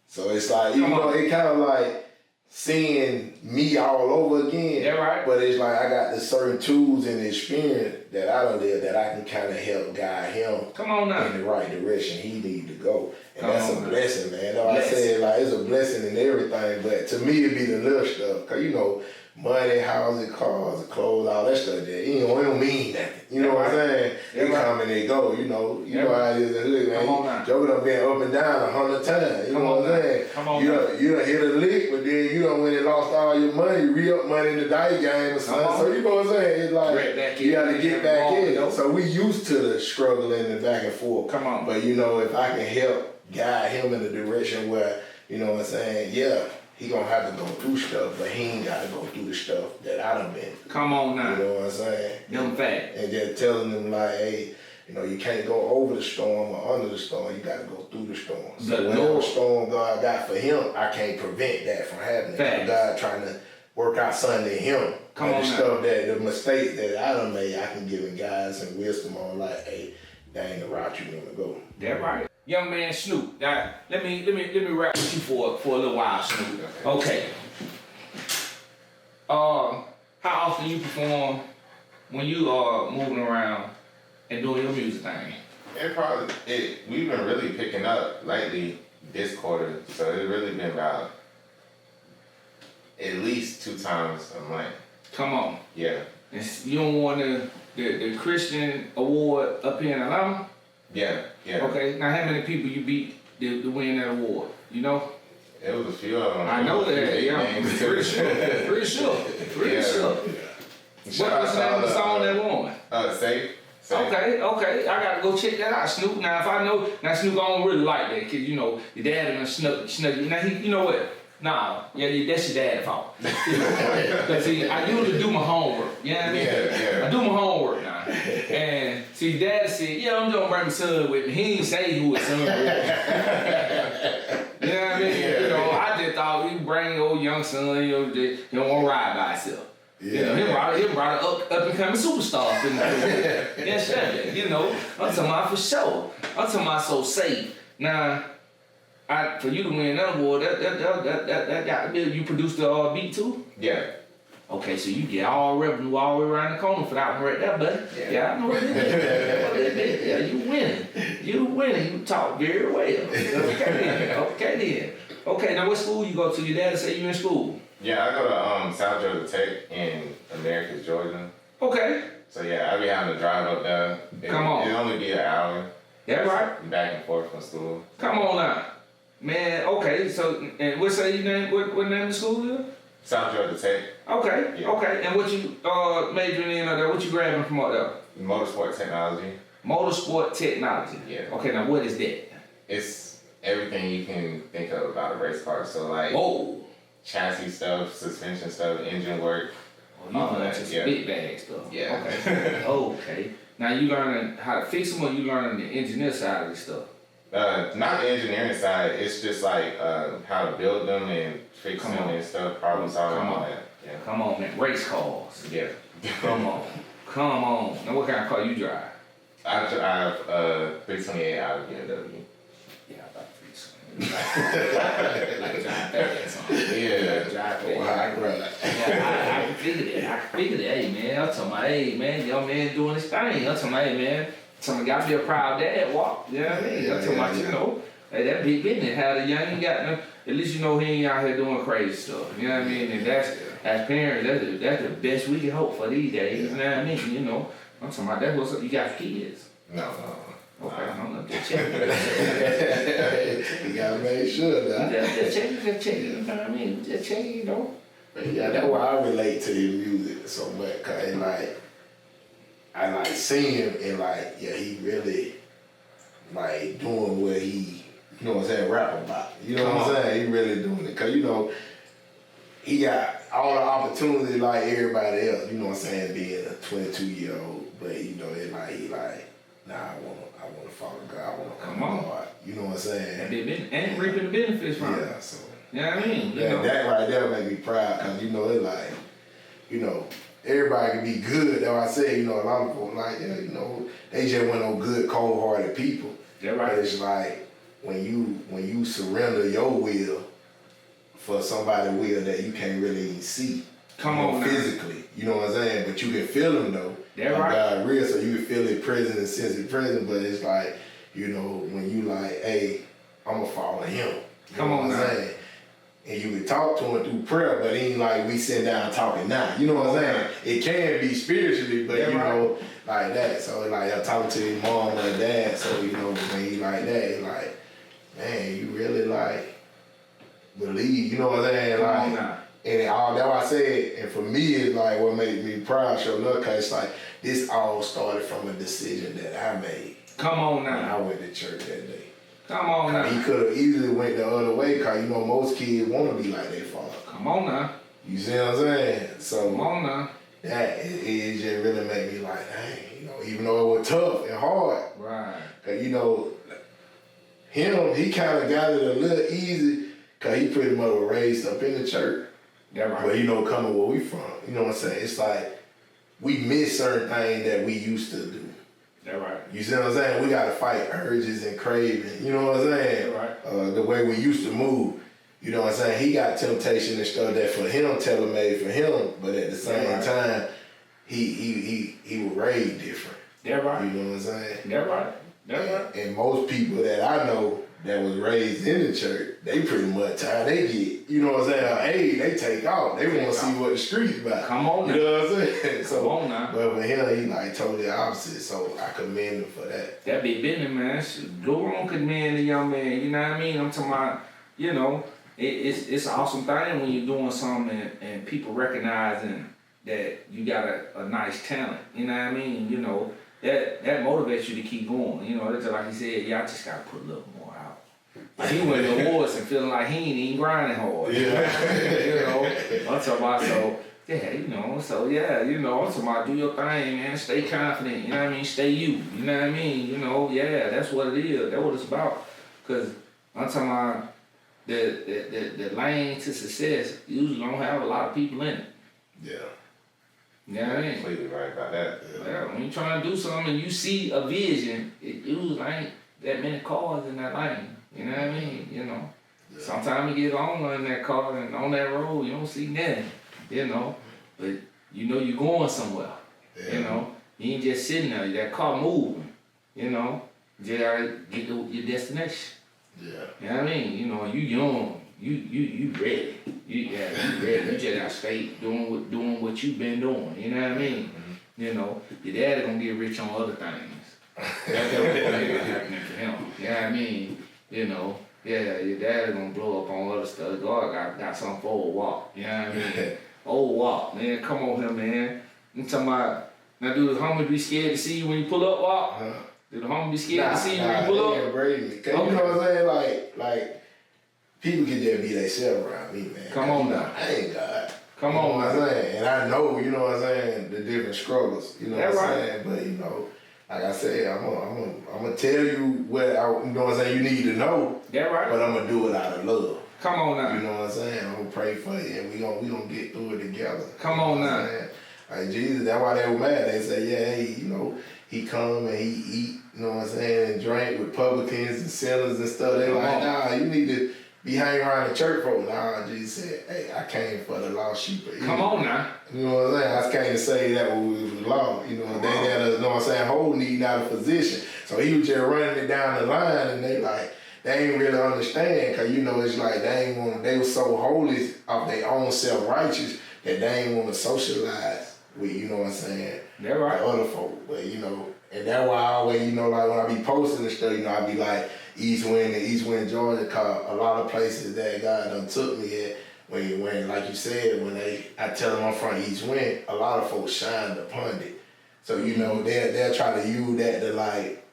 So it's like, you know, it kind of like, seeing me all over again. Yeah, right. But it's like I got the certain tools and experience that I done live that I can kind of help guide him in the right direction he need to go. And that's a blessing, man. Though I said like it's a blessing in everything, but to me it be the little stuff. Cause you know, money, houses, cars, clothes, all that stuff that you know, it don't mean nothing. You know what I'm saying? They come and they go, you know how it is in the hood, man. Joker done been up and down 100 times. You know what I'm saying? You done hit a lick, but then you done went and lost all your money, re-up money in the dice game or something. So you know what I'm saying? It's like you gotta get back in. So we used to the struggle and the back and forth. But you know, if I can help guide him in the direction where, you know what I'm saying, yeah, he gonna have to go through stuff, but he ain't gotta go through the stuff that I done been through. Come on now. You know what I'm saying? Them facts. And just telling them like, hey, you know, you can't go over the storm or under the storm, you gotta go through the storm. So whatever storm God got for him, I can't prevent that from happening. God trying to work out something in him. Come on the now. stuff the mistakes that I done made, I can give him guidance and wisdom on like, hey, that ain't the route you wanna go. That right. Young man Snook, let me rap with you for a little while, Snook. Okay. How often you perform when you are moving around and doing your music thing? We've been really picking up lately this quarter, so it's really been about at least 2 times a month. Come on. Yeah. And you don't want the Christian award up here in Atlanta? Yeah. Okay, now how many people you beat to win that award? You know? It was a few of them. I know that, yeah. Pretty sure. What was the name of the song that won? Safe. Okay, I gotta go check that out, Snoop. Now if I know, Snoop I don't really like that, cause you know, your dad and Snook. Now you know what? Nah, yeah, that's your dad's fault. But see, I usually do my homework. You know what I mean? Yeah. I do my homework now. And see, Dad said, yeah, I'm gonna bring my son with me. He didn't say who his son was. You know what I mean? Yeah. You know, I just thought he bring your old young son, you know, he don't want to ride by himself. Yeah. You know, he brought an up and coming superstar in the Yes, that, you know. I'm talking about for sure. I'm talking about so safe. Now, for you to win that award, that got you produced the beat too? Yeah. Okay, so you get all revenue all the way around the corner for that one right there, buddy. Yeah, I know what it is. Yeah, you winning. You winning. You talk very well. Okay then. Okay, now what school you go to? Your dad say you in school? Yeah, I go to South Georgia Tech in Americus, Georgia. Okay. So yeah, I be having to drive up there. Come on. It'll only be an hour. That right? Back and forth from school. Come on now. Man, okay, so, and what say you name, what name of the school is? South Georgia Tech. Okay, Yeah. okay, and what you majoring in there, what you grabbing from out there? Motorsport technology. Motorsport technology. Yeah. Okay, now what is that? It's everything you can think of about a race car. So like Whoa. chassis stuff, suspension stuff, engine work. Oh, you learning some yeah. big bag stuff. Yeah. Okay. Okay. Now you learning how to fix them, or you learning the engineer side of this stuff? Not the engineering side. It's just like how to build them and fix Come them on. and stuff. Problem solving Come and all on. that. Yeah. Come on, man. Race cars. Yeah. Come on. Come on. Now what kind of car you drive? I have 328 out of BMW. Yeah, about 3. Like a drive fast. Yeah. Drive fast. Right. Yeah, I can figure that. I can figure that. Hey, man, I'm talking about, hey, man, young man doing his thing. I'm talking about, hey, man, somebody got to be a proud dad walk. You know what I mean? I'm talking about, you know, hey, that big business. How the young got them, at least you know he ain't out here doing crazy stuff. You know what I mean? And that's, as parents, that's the best we can hope for these days. You know what I mean? You know, I'm talking about, that's what's up. You got kids. No. Okay, I'm not just checking. You gotta make sure that. Just checking, you know what I mean? Just checking, you know. Yeah, that's why I relate to his music so much, cause it like, I like seeing him and like, yeah, he really like doing what he, you know what I'm saying, rap about. You know what I'm saying? He really doing it, cause you know, he got all the opportunity like everybody else, you know what I'm saying, being a 22-year-old, but you know, it like, he like, nah, I wanna follow God, I wanna come on. God. You know what I'm saying? And reaping the benefits from it. Yeah, so. You know what I mean? You know. That right there make me proud, cause you know, it like, you know, everybody can be good. That's why I say, you know, a lot of people like, yeah, you know, they just want no good, cold-hearted people. Yeah, right. But it's like when you surrender your will for somebody's will that you can't really see. Come you know, on now. physically. You know what I'm saying? But you can feel him though. Yeah, Like right. God real, so you can feel it present and sense it present. But it's like, you know, when you like, hey, I'm gonna follow him. You Come know on what I'm now. saying? And you can talk to him through prayer, but it ain't like we sit down talking now. You know what I'm saying? It can be spiritually, but Yeah, you right. know, like that. So it's like I'm talking to his mom or dad. So you know, when he like that, it's like, man, you really like believe. You know what I'm saying? Come Like, on now. and it all that's what I said. And for me, it's like what made me proud, show love, cause it's like this all started from a decision that I made Come on when I now. went to church that day. Come on He now. could have easily went the other way, cause you know most kids want to be like their father. Come on now. You see what I'm saying? So Come on now. that it just really made me like, dang, you know, even though it was tough and hard, Right. cause you know, he kind of got it a little easy, cause he pretty much was raised up in the church. Yeah, right. But you know, coming where we from, you know what I'm saying? It's like we miss certain things that we used to do. Yeah, right. You see what I'm saying? We gotta fight urges and craving. You know what I'm saying? Right. The way we used to move. You know what I'm saying? He got temptation and stuff that for him, tailor-made for him, but at the same right. time, he was raised different. Yeah, right. You know what I'm saying? Yeah, right. Yeah, right. And most people that I know that was raised in the church, they pretty much how they get. You know what I'm saying? Hey, they take off. They want to see what the streets about. Come on now. You know what I'm saying? So, Come on now. but for him, he like totally opposite. So I commend him for that. That big business, man. Blue Room could man the young man. You know what I mean? I'm talking about, you know, it's an awesome thing when you're doing something and people recognizing that you got a nice talent. You know what I mean? You know, that motivates you to keep going. You know, it's like he said, y'all just gotta put a little more out. He winning awards and feeling like he ain't even grinding hard. Yeah. You know, I'm talking about so. Yeah, you know, so yeah, you know, I'm talking about do your thing, man. Stay confident, you know what I mean? Stay you know what I mean? You know, yeah, that's what it is. That's what it's about. Cause I'm talking about the lane to success usually don't have a lot of people in it. Yeah. You know what I mean? Completely right about that. Yeah, when you're trying to do something and you see a vision, it usually ain't that many cars in that lane. You know what I mean? You know. Yeah. Sometimes you get on in that car and on that road, you don't see nothing. You know, but you know you're going somewhere. Yeah. You know, you ain't just sitting there. That car moving. You know, you gotta get to your destination. Yeah. You know what I mean? You know, you young, you ready. You ready. You just gotta stay doing what you've been doing. You know what I mean? Mm-hmm. You know, your daddy gonna get rich on other things. That's what's happening for him. You know what I mean? You know. Yeah, your daddy gonna blow up on other stuff. God got something for old walk. You know what I mean? Old walk, man. Come on here, man. I'm talking about, now do the homies be scared to see you when you pull up, walk? Huh? Do the homies be scared to see you when you pull up? Brady. You know what I'm saying? Like people can just be themselves around me, man. Come on now. I ain't God. Come you know on, what I'm man. saying? And I know, you know what I'm saying, the different struggles. You know That's what I'm right. saying? But you know, like I said, I'm gonna tell you what you know what I'm saying, you need to know. That right. But I'm gonna do it out of love. Come on now. You know what I'm saying? I'm gonna pray for you, and we gonna get through it together. Come you know on what I'm now. saying? Like Jesus, that's why they were mad. They say, yeah, hey, you know, he come and he eat, you know what I'm saying, and drink with publicans and sinners and stuff. They Come like, on. nah, you need to be hanging around the church folk. Nah, Jesus said, hey, I came for the lost sheep of Israel. Come on now. You know what I'm saying? I just came to say that we was lost. You know, they had a, you know what I'm saying, whole need, not a physician. So he was just running it down the line, and they like, they ain't really understand, cause you know it's like they were so holy of their own self-righteous that they ain't want to socialize with, you know what I'm saying, That right. the other folk. But you know, and that's why I always, you know, like when I be posting and stuff, you know, I be like East Wind, Georgia, cause a lot of places that God done took me at, when like you said, I tell them I'm from East Wind, a lot of folks shined upon it. So you know, they'll try to use that to like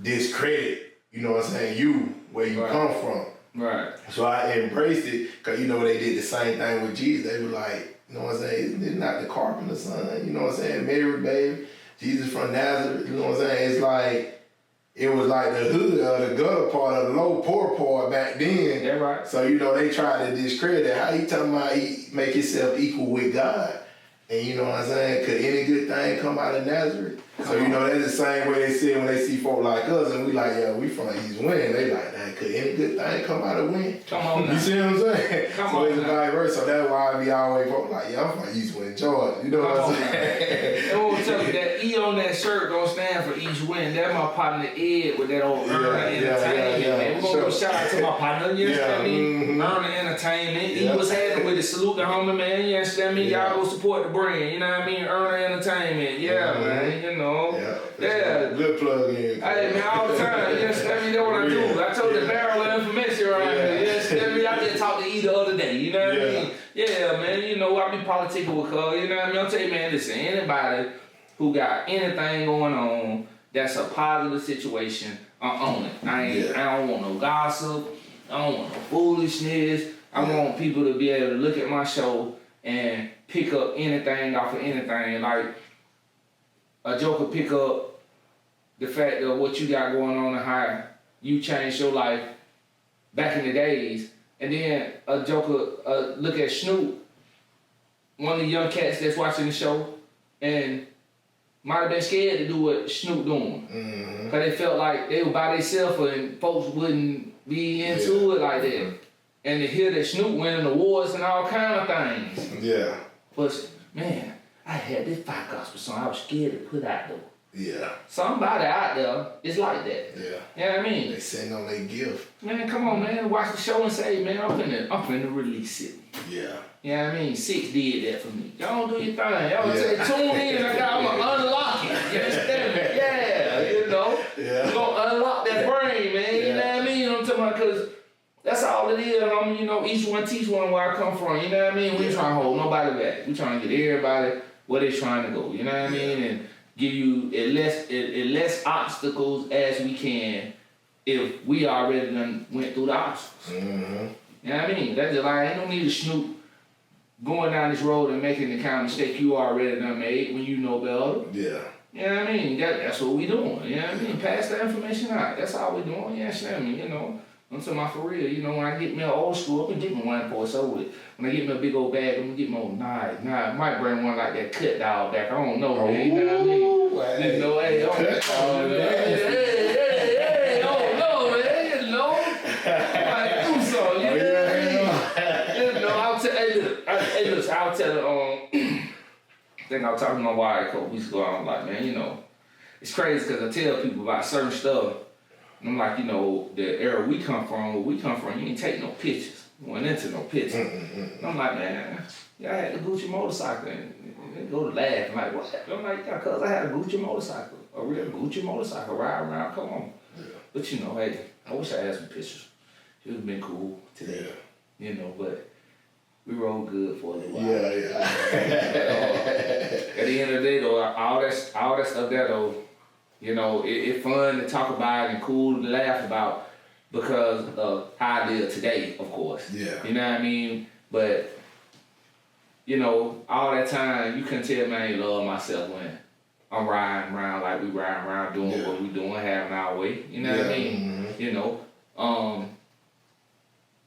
discredit, you know what I'm saying, you, where you Right. come from. Right. So I embraced it, because you know they did the same thing with Jesus. They were like, you know what I'm saying, it's not the carpenter's son, you know what I'm saying, Mary, baby, Jesus from Nazareth, you know what I'm saying, it's like, it was like the hood or the gutter part of the low poor part back then. That right. So, you know, they tried to discredit how he talking about he make himself equal with God. And you know what I'm saying? Could any good thing come out of Nazareth? So, you know, that's the same way they say when they see folk like us and we like, yeah, we from East Wind. They like, dang, could any good thing come out of Wind? Come on now. You see what I'm saying? Come so on it's now. vice versa. So that's why I be always folk like, yeah, I'm from East Wind, Georgia. You know what Come I'm on now. saying? And we'll tell you that E on that shirt don't stand for East Wind. That's my partner Ed with that old Earner Entertainment, man. We're gonna give a shout out to my partner, you understand me? Earner Entertainment. He was having with it. Salute the homie, man. You understand me? Y'all go support the brand. You know what I mean? Earner Entertainment. Yeah, man. You know. Yeah. Good plug in. Hey man, all the time, you understand me? That's what I do. I told the barrel of information around here. You understand me? I just talked to E the other day, you know what I mean? Yeah, man, you know, I be politicking with her, you know what I mean? I'll tell you, man, listen, anybody who got anything going on that's a positive situation, I'm on it. I don't want no gossip. I don't want no foolishness. I want people to be able to look at my show and pick up anything off of anything. Like, a joker pick up the fact of what you got going on and how you changed your life back in the days. And then a joker look at Snook, one of the young cats that's watching the show, and might have been scared to do what Snook doing. Mm-hmm. Cause they felt like they were by themselves and folks wouldn't be into it like that. And to hear that Snook winning awards and all kind of things. Yeah. But man, I had this 5 gospel song I was scared to put out there. Yeah. Somebody out there is like that. Yeah. You know what I mean? They sitting on their gift. Man, come on, man. Watch the show and say, man, I'm finna release it. Yeah. You know what I mean? 6 did that for me. Y'all do your thing. Y'all say, tune in. I'ma unlock it. You understand me? Yeah, you know? Yeah. We're gonna unlock that brain, man. You know what I mean? I'm talking about, because that's all it is. You know, each one teach one where I come from. You know what I mean? We trying to hold nobody back. We trying to get everybody where they trying to go. You know what I mean? And give you as less obstacles as we can if we already done went through the obstacles. Mm-hmm. You know what I mean? That's just like, ain't no need to Snook going down this road and making the kind of mistake you already done made when you know better. Yeah. You know what I mean? That's what we doing. You know what I mean? Pass the information out. That's all we doing. You understand me? You know, I'm talking about for real. You know, when I get me an old school, I'm gonna get me one for it's over with. When I get me a big old bag, I'm gonna get me old nice. I might bring one like that cut dog back. I don't know, man. You know what I mean? You know, hey, oh, hey, oh no, man. You know, I might do something. You know what I mean? You know, I'll tell. Hey, look, I'll tell her. I think I was talking to my wife a couple weeks ago. I'm like, man, you know, it's crazy because I tell people about certain stuff. And I'm like, you know, the era we come from, where we come from, you ain't take no pictures. You went into no pictures. And I'm like, man, yeah, I had a Gucci motorcycle. And they go to laugh. I'm like, what? I'm like, yeah, cuz I had a Gucci motorcycle. A real Gucci motorcycle. Ride around, come on. Yeah. But you know, hey, I wish I had some pictures. It would have been cool today. Yeah. You know, but we rolled good for a little while. Yeah. At the end of the day, though, all that stuff there, though, you know, it's fun to talk about and cool to laugh about because of how I live today, of course. Yeah. You know what I mean? But, you know, all that time, you couldn't tell me I ain't love myself when I'm riding around like we riding around doing what we doing, having our way. You know what I mean? Mm-hmm. You know,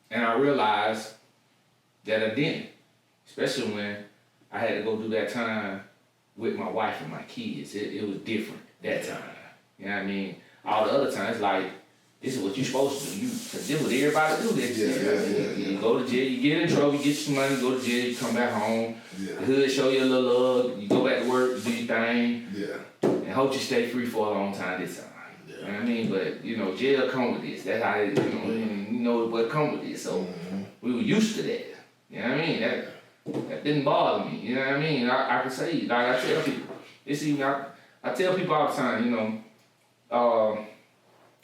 and I realized that I didn't, especially when I had to go do that time with my wife and my kids. It was different that time. You know what I mean? All the other times, like, this is what you're supposed to do. Cause this is what everybody do. You go to jail, you get in trouble, you get some money, go to jail, you come back home. Yeah. The hood show you a little love, you go back to work, do your thing. Yeah. And hope you stay free for a long time this time. Yeah. You know what I mean? But, you know, jail come with this. That's how it, you know what come with this. So we were used to that. You know what I mean? That didn't bother me. You know what I mean? I can say, like I tell people, I tell people all the time, you know,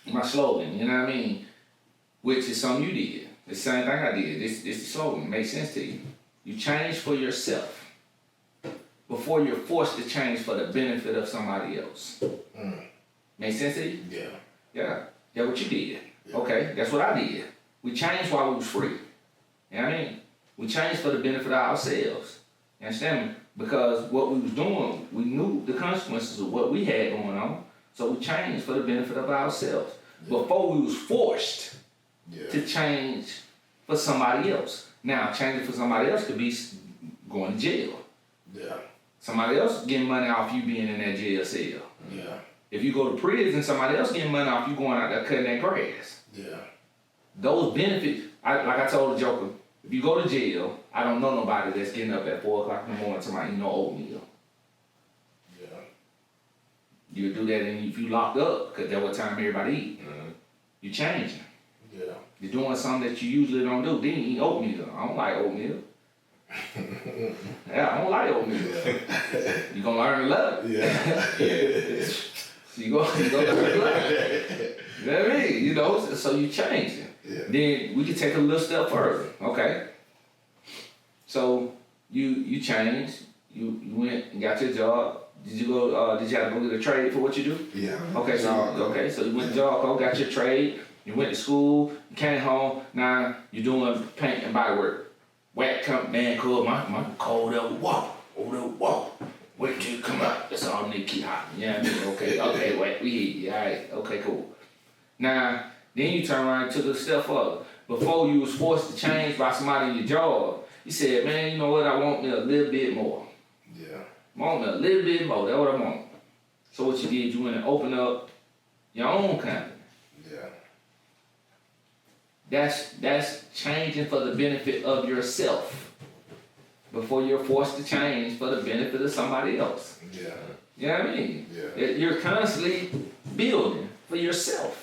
my slogan, you know what I mean? Which is something you did. The same thing I did. This the slogan. Makes sense to you. You change for yourself before you're forced to change for the benefit of somebody else. Make sense to you? Yeah. Yeah. That's what you did. Yeah. Okay, that's what I did. We changed while we was free. You know what I mean? We changed for the benefit of ourselves. You understand me? Because what we was doing, we knew the consequences of what we had going on. So we changed for the benefit of ourselves. Yeah. Before we was forced to change for somebody else. Now, changing for somebody else could be going to jail. Yeah. Somebody else getting money off you being in that jail cell. Yeah. If you go to prison, somebody else getting money off you going out there cutting that grass. Yeah. Those benefits, like I told the Joker, if you go to jail, I don't know nobody that's getting up at 4 o'clock in the morning to eat no oatmeal. Yeah. You do that and if you locked up, because that's what time everybody eat. You're changing. Yeah. You're doing something that you usually don't do. Then you eat oatmeal. I don't like oatmeal. Yeah, I don't like oatmeal. You're going to learn to love it. Yeah. You go learn to love it. You know what I mean? You know, so you changing. Yeah. Then we can take a little step further, okay? So you changed, you went and got your job. Did you go? Did you have to go get a trade for what you do? Yeah. Okay, so you went to job, got your trade. You went to school. You came home. Now you're doing paint and body work. Whack come man, cool. My cold up walk over the wall. Wait till you come out. That's all I need to keep hot. You know what I mean? Okay, wait, we hear you. All right, okay, cool. Now. Then you turn around and took a step further. Before you was forced to change by somebody in your job, you said, man, you know what, I want me a little bit more. Yeah. I want me a little bit more, that's what I want. So what you did, you went and opened up your own company. Yeah. That's changing for the benefit of yourself. Before you're forced to change for the benefit of somebody else. Yeah. You know what I mean? Yeah. You're constantly building for yourself.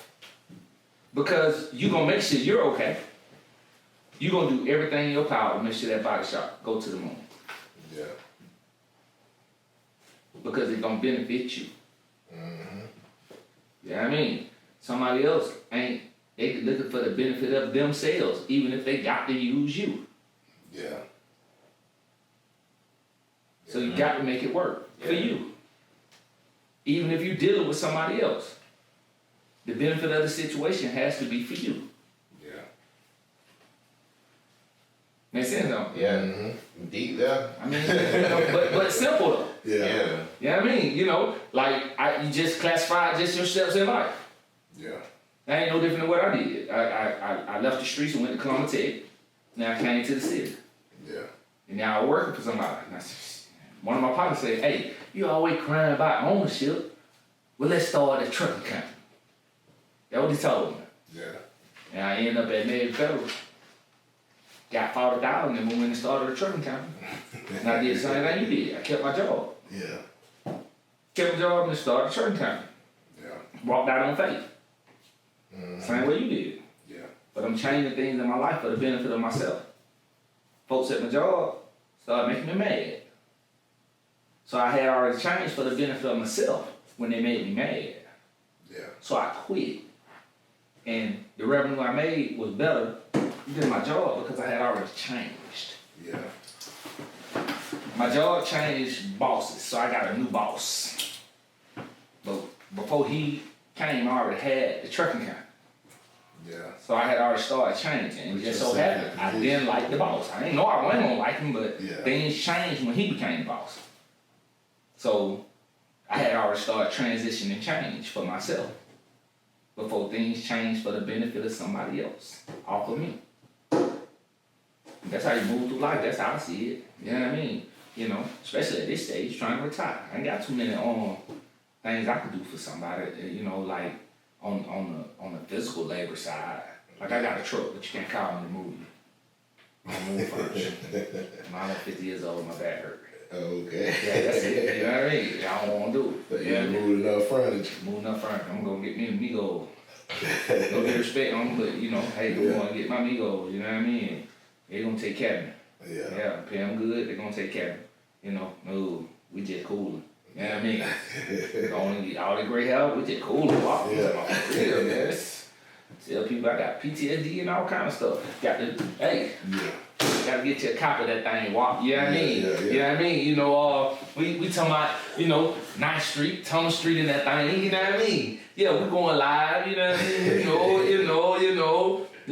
Because you're going to make sure you're okay. You're going to do everything in your power to make sure that body shop go to the moon. Yeah. Because it's going to benefit you. Mm-hmm. You know what I mean? Somebody else they looking for the benefit of themselves, even if they got to use you. Yeah. So you got to make it work for you. Even if you're dealing with somebody else. the benefit of the situation has to be for you. Yeah. Make sense, though? Yeah. Deep there. I mean, but simple though. Yeah. You know what I mean? Like you just classified just your steps in life. Yeah. That ain't no different than what I did. I left the streets and went to Columbia Tech. Now I came to the city. Yeah. And now I'm working for somebody. And one of my partners said, hey, you always crying about ownership. Well, let's start a trucking company. That's what he told me. Yeah. And I ended up at Navy Federal. Got 40,000 and we went and started a trucking company. And I did the same thing you did. I kept my job. Yeah. Kept my job and started a trucking company. Yeah. Walked out on faith. Mm-hmm. Same way you did. Yeah. But I'm changing things in my life for the benefit of myself. Folks at my job started making me mad. So I had already changed for the benefit of myself when they made me mad. Yeah. So I quit. And the revenue I made was better than my job because I had already changed. Yeah. My job changed bosses, so I got a new boss. But before he came, I already had the trucking company. Yeah. So I had already started changing. And But just you so said happened, that I didn't like the boss. I didn't know I wasn't gonna like him, but Yeah. things changed when he became the boss. So I had already started transitioning change for myself before things changed for the benefit of somebody else, off of me. That's how you move through life. That's how I see it. You know what I mean? Especially at this stage, trying to retire. I ain't got too many things I could do for somebody. Like on the physical labor side. Like I got a truck, but you can't call me to move you. I'm gonna move first. I'm 50 years old. My back hurt. Okay. Yeah, that's it. You know what I mean? I don't want to do it. But Yeah, you moved enough furniture. moving up front. I'm gonna get me a Migo. Don't get respect on, but hey, I'm gonna get my Migo. You know what I mean? They gonna take care of me. Yeah. Yeah, pay them good. They gonna take care of me. No, we just cooling. You know what I mean? Don't get all the great help. We just cooling. Walk. Yeah. Yeah, man. Tell people I got PTSD and all kind of stuff. Got to gotta get you a copy of that thing. Walk. You know what I mean? Yeah. You know what I mean? We talking about 9th Street, Thomas Street, and that thing. You know what I mean? Yeah, we going live. You know what I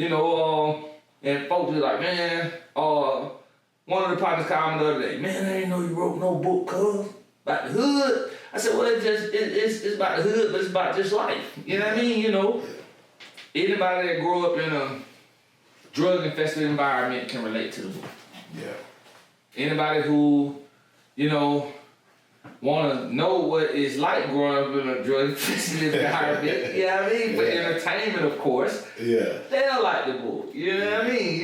mean? And folks be like, man, one of the partners called me the other day, man, I didn't know you wrote no book, cuz, about the hood. I said, well, it's about the hood, but it's about just life. You know what I mean? Anybody that grew up in a drug-infested environment can relate to the book. Yeah. Anybody who, want to know what it's like growing up in a drug-infested environment, you know what I mean? For entertainment, of course, Yeah. they'll like the book. You know what I mean?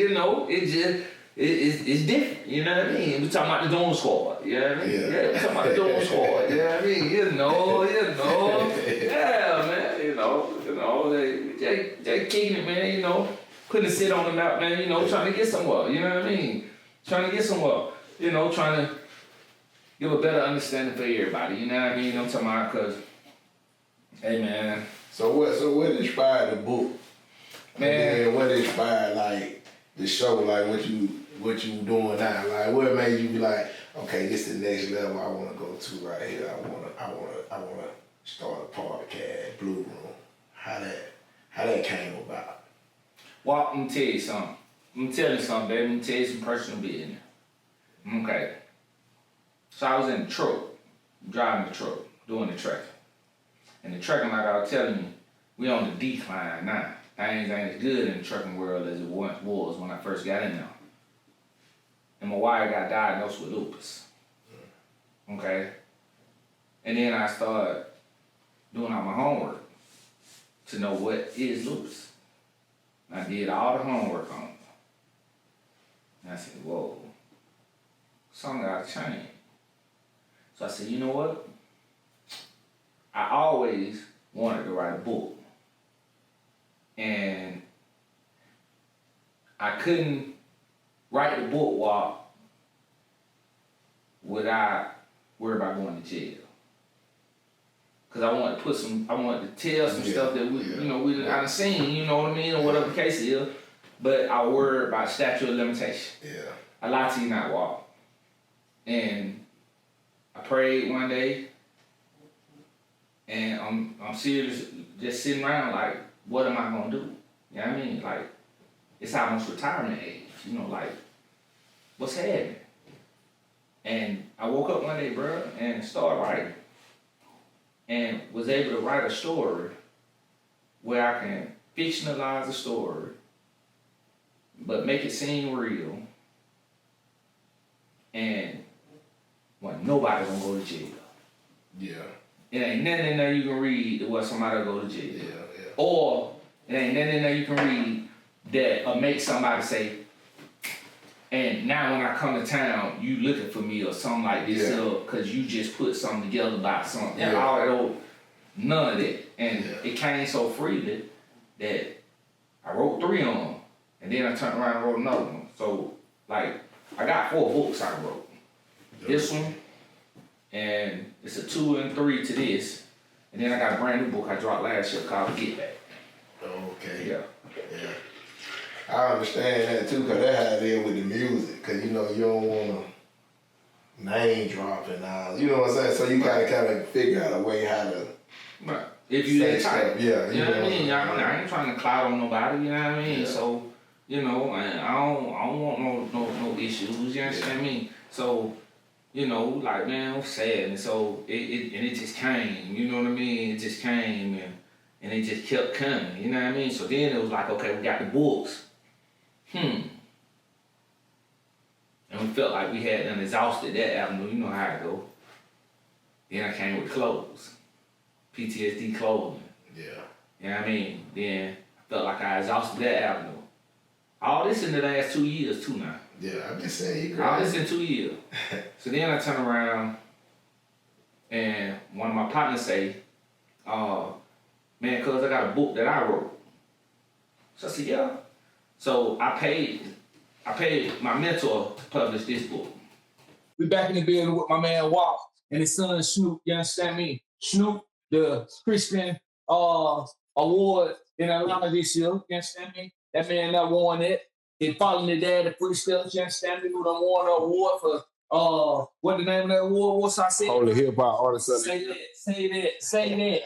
It's different. You know what I mean? We talking about the Doom Squad. You know what I mean? Yeah. We talking about the Doom Squad. You know what I mean? Yeah, man. They kicking it, man. Putting a sit on the map, man. Trying to get somewhere. You know what I mean? Trying to get somewhere. Trying to give a better understanding for everybody. You know what I mean? I'm talking about because, hey, man. So what inspired the book? Man. And what inspired like the show? Like what you doing now? Like what made you be like, okay, this is the next level I want to go to right here. I wanna start a podcast, Blue Room. How that came about? Well, I'm gonna tell you something. I'm gonna tell you something, baby. I'm gonna tell you some personal business. Okay. So I was in the truck, driving the truck, doing the trucking. And the trucking, like I was telling you, we on the decline now. Things ain't as good in the trucking world as it once was when I first got in there. And my wife got diagnosed with lupus. Okay? And then I started doing all my homework to know what is lupus. And I did all the homework on it. And I said, whoa, something gotta change. So I said, you know what? I always wanted to write a book. And I couldn't write the book without worry about going to jail. Cause I wanted to tell some stuff that we done seen, you know what I mean, or whatever the case is. But I worried about statute of limitation. Yeah. I lie to you not, walk. And I prayed one day, and I'm serious just sitting around like, what am I gonna do? You know what I mean? Like, it's almost retirement age, you know, like, what's happening? And I woke up one day, bro, and started writing. And was able to write a story where I can fictionalize a story, but make it seem real. And when nobody gonna go to jail. Yeah. It ain't nothing in there you can read that somebody go to jail. Yeah. Or it ain't nothing in there you can read that make somebody say, and now when I come to town, you looking for me or something like this, because you just put something together about something. Yeah. All that old, none of that. And it came so freely that I wrote 3 on them, and then I turned around and wrote another one. So, like, I got 4 books I wrote. This one, and it's a 2 and 3 to this. And then I got a brand new book I dropped last year called Get Back. Okay. Yeah. Yeah. I understand that too, because that's how it is with the music. Because, you know, you don't want to name drop and all. You know what I'm saying? So you got to kind of figure out a way how to Right. If you say that type. stuff. Yeah. You know what I mean? I ain't trying to cloud on nobody, you know what I mean? Yeah. So, you know, I don't want no issues, you understand me? So, you know, like, man, I'm sad. And so it just came, you know what I mean? It just came and it just kept coming, you know what I mean? So then it was like, okay, we got the books. And we felt like we had done exhausted that avenue, you know how it go. Then I came with clothes, PTSD clothing. Yeah. You know what I mean? Then I felt like I exhausted that avenue. All this in the last 2 years too now. Yeah, I'm just saying, you All great. this in 2 years. So then I turn around and one of my partners say, man, cuz I got a book that I wrote. So I said, yeah. So I paid my mentor to publish this book. We back in the building with my man Walt and his son Snook, you understand me? Snook, the Christian award in Atlanta this year, you understand me? That man that won it. He following the dad at Freestyle, you understand me? Who done won the award for what the name of that award was? I said Holy hip hop artist. say that. You understand me?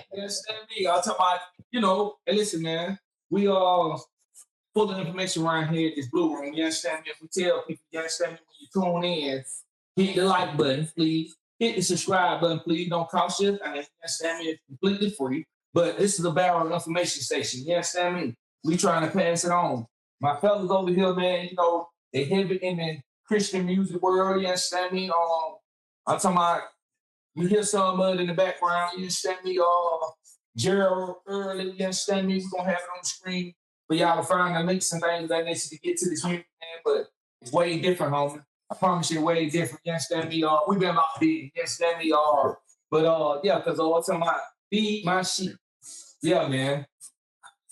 I'm talking about, you know, hey listen, man, we full of information around here at this Blue Room. You understand me? If we tell people, you understand me, when you tune in, hit the like button, please. Hit the subscribe button, please. Don't cost you. You understand me? It's completely free. But this is a barrel information station. You understand me? We trying to pass it on. My fellas over here, man, you know, they heavy in the Christian music world. You understand me? I'm talking about, you hear some of it in the background. You understand me? Jarriel early. You understand me? We're gonna have it on the screen for y'all to find the links and things that needs to get to this music, man. But it's way different, homie. I promise you, way different. You understand me? We've been about big. You understand me? But yeah, because I'm talking about feed my sheep. Yeah, man.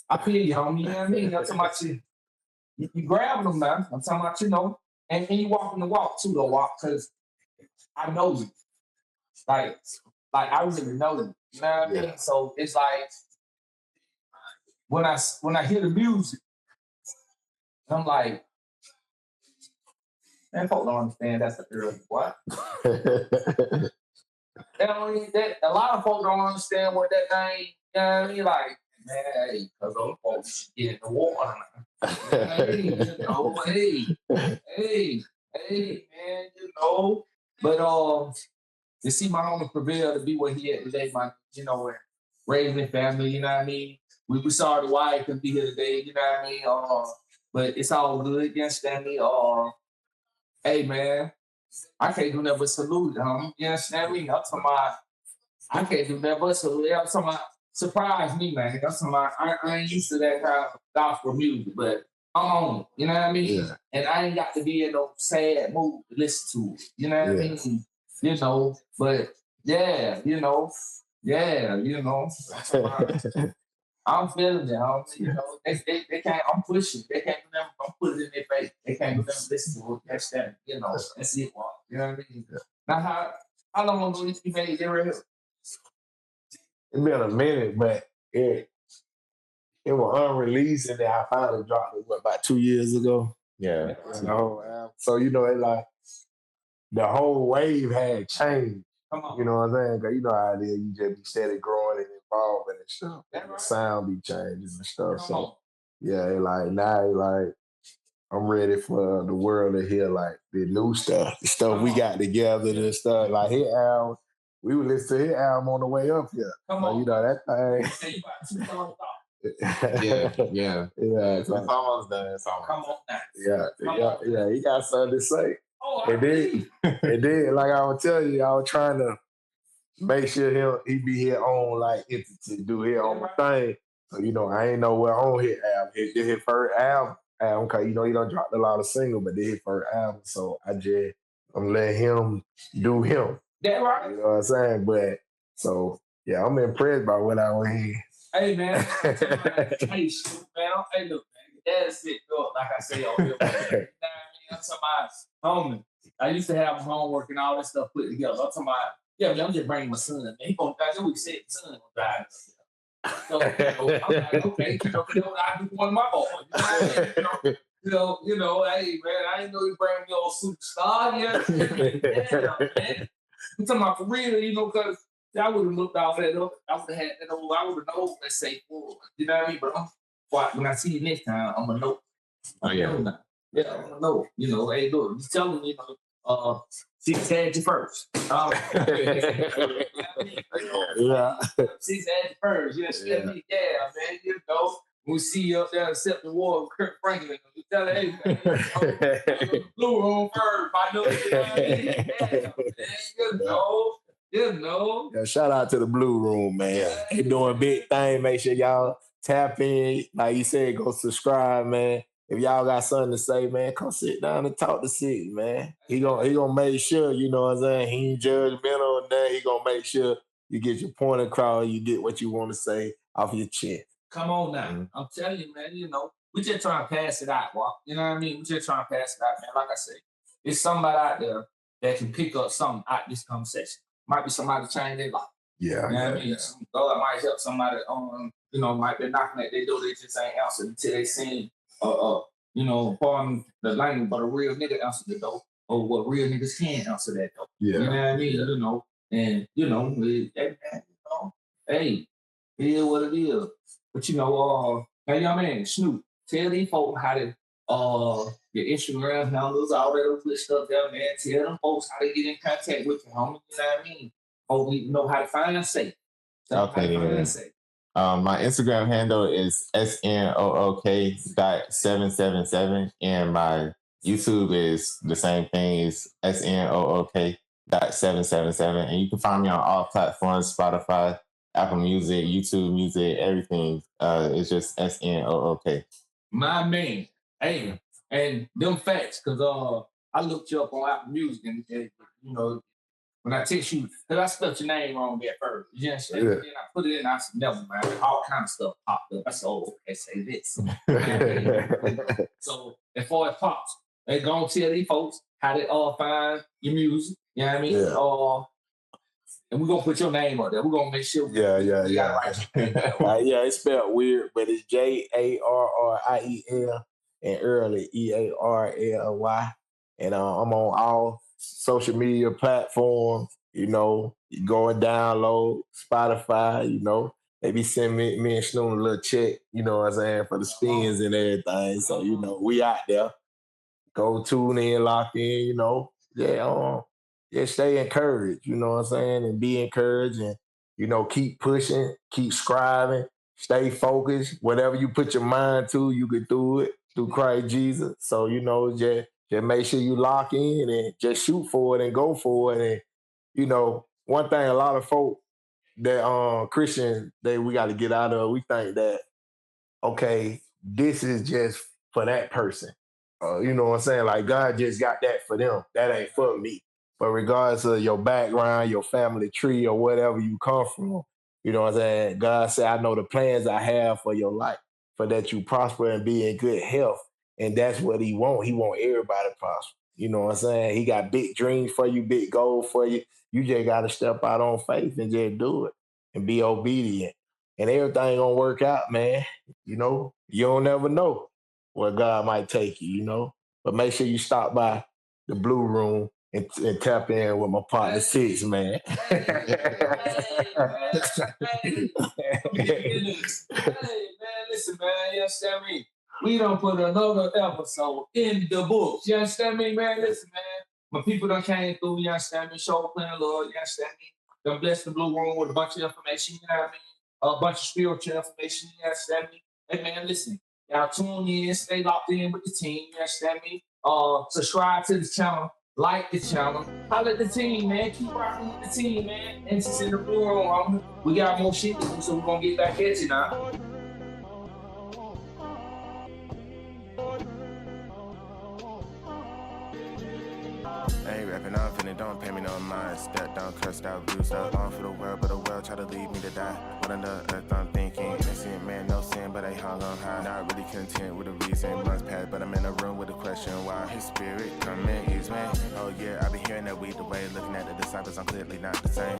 I feel you, homie. You know what I mean? I'm talking about you grabbing them, man. I'm talking about, you know, and you walking the walk too, though, walk, because I know you. Like I really know you. You know what I mean? So it's like when I hear the music, I'm like, man, folks don't understand that's the early what. A lot of folks don't understand what that thing, you know what I mean? Like, man, hey, because those folks get in the water. Hey, you know, hey, man, you know. But to see my homie prevail to be what he is today, my, you know, raising family, you know what I mean? We sorry the wife couldn't be here today, you know what I mean? But it's all good, you understand me? Hey, man, I can't do nothing but salute, homie. You understand me? I'm talking about, I can't do nothing but salute. I'm talking about, surprise me, man. I'm talking about, I ain't used to that kind of gospel music, but I'm on it, you know what I mean? Yeah. And I ain't got to be in no sad mood to listen to it, you know what I mean? You know, but yeah, you know. I'm feeling it, you know. They can't, I'm pushing. They can't remember, I'm putting it in their face. They can't remember listen to it. That's that, you know, that's it, Walt. You know what I mean? Now, how long ago did you make Jarriel? It's been a minute, but it was unreleased, and then I finally dropped it, about 2 years ago? Yeah. So, you know, it like, the whole wave had changed. Come on. You know what I'm saying? Because you know how it is. You just be steady growing and evolving and stuff. And the right. sound be changing and stuff. Come So on. yeah, like now, like I'm ready for the world to hear like the new stuff, the stuff we got together and stuff. Like his album, we would listen to his album on the way up here. Come So, on. you know that Say you about 2 songs off. Yeah. yeah. It's So, almost done. It's almost Come on now. yeah. He got something to say. Oh, I And then, like I was telling you, I was trying to make sure he be his own like entity, do his own thing. So you know, I ain't know where on his album. His first album, cause you know he done dropped a lot of singles, but this his first album. So I'm letting him do him. That right. You know what I'm saying? But so yeah, I'm impressed by what I went here. Hey man, hey Snook, man. Hey look, man, that's it. Look, like I say, over here, man. You know what I mean? I'm talking about homie. I used to have homework and all that stuff put together. I'm talking about, yeah, man, I'm just bringing my son. Man, he gonna drive. We said son gonna drive. So I'm like, okay, you know, I do one of my boys. You know what I mean? You know, hey man, I didn't know you bring me old superstar. Yeah, man. I'm talking about for real, you know, because I would have looked out that up. I would have had that old. I would have known. Let's say, you know what I mean? But when I see you next time, I'm gonna know. Oh yeah. Yeah, I'm gonna know. You know, hey, look, he's telling me, you know, 6 had you first. Yeah. 6 had you first. Yes, yeah, man. You know, when we see you up there accepting war with Kurt Franklin, you tell her, hey, man, blue room first. I know, you know what I mean? Yeah, man, you know. Yeah, shout out to the Blue Room, man. They doing big thing. Make sure y'all tap in. Like you said, go subscribe, man. If y'all got something to say, man, come sit down and talk to Sid, man. He gonna make sure, you know what I'm saying, he ain't judgmental and that. He gonna make sure you get your point across, you get what you want to say off your chest. Come on now. Mm-hmm. I'm telling you, man, you know, we just trying to pass it out, Walk. You know what I mean? We just trying to pass it out, man. Like I say, it's somebody out there that can pick up something out this conversation. Might be somebody change their life. Yeah. You know what I mean? God might help somebody you know, might be knocking at their door, they just ain't answered until they seen you know, pardon the language, but a real nigga answer the door. Or what real niggas can answer that door. Yeah. You know what I mean? Yeah. You know, and you know, hey, it is what it is. But you know, hey young man, Snook, tell these folks how to your Instagram handles, all that other good stuff down there. Tell them folks how to get in contact with you, homie. You know what I mean? Oh, we know how to find us safe. Okay, yeah. My Instagram handle is SNOOK.777 and my YouTube is the same thing, is SNOOK.777. And you can find me on all platforms, Spotify, Apple Music, YouTube Music, everything. It's just SNOOK. My man. Hey, and them facts, because I looked you up on Apple Music and you know, when I text you, because I spelled your name wrong at first. You understand? Yeah. Then I put it in, I said, never mind. All kind of stuff popped up. I said, oh, okay, say this. So, as far as pops, they gonna tell these folks how they find your music. You know what I mean? Yeah. And we're gonna put your name up there. We're gonna make sure. Yeah. Yeah, it's spelled weird, but it's JARRIEL and early EARLY. And I'm on all social media platforms, you know, you go and download Spotify, you know, maybe send me and Snook a little check, you know what I'm saying, for the spins and everything. So, you know, we out there. Go tune in, lock in, you know. Just stay encouraged, you know what I'm saying, and be encouraged and, you know, keep pushing, keep striving, stay focused. Whatever you put your mind to, you can do it through Christ Jesus. So, you know, just make sure you lock in and just shoot for it and go for it. And, you know, one thing a lot of folk that Christians, we got to get out of, we think that, okay, this is just for that person. You know what I'm saying? Like, God just got that for them. That ain't for me. But regardless of your background, your family tree, or whatever you come from, you know what I'm saying? God said, I know the plans I have for your life, for that you prosper and be in good health. And that's what he want. He want everybody to prosper. You know what I'm saying? He got big dreams for you, big goals for you. You just got to step out on faith and just do it and be obedient. And everything gonna work out, man. You know, you don't never know where God might take you, you know. But make sure you stop by the Blue Room and tap in with my partner Six, man. Hey, man, listen, man, you understand me? We don't put another episode in the books. You understand me, man? Listen, man. My people done came through, you understand me? Show plenty of love, you understand me? Done blessed the blue room with a bunch of information, you know what I mean? A bunch of spiritual information, you understand me? Hey, man, listen. Y'all tune in, stay locked in with the team, you understand me? Subscribe to the channel, like the channel, holler at the team, man. Keep rocking with the team, man. And since in the blue room, we got more shit to do, so we're gonna get back at you now. I ain't rapping, I'm finna, don't pay me no mind. Stepped down, cursed out, bruised up, on for the world, but the world try to leave me to die. What on the earth I'm thinking, innocent man, no sin, but I hung on high. Not really content with the reason, months passed, but I'm in a room with a question why. His spirit come and use me. Oh yeah, I be hearing that we the way, looking at the disciples, I'm clearly not the same.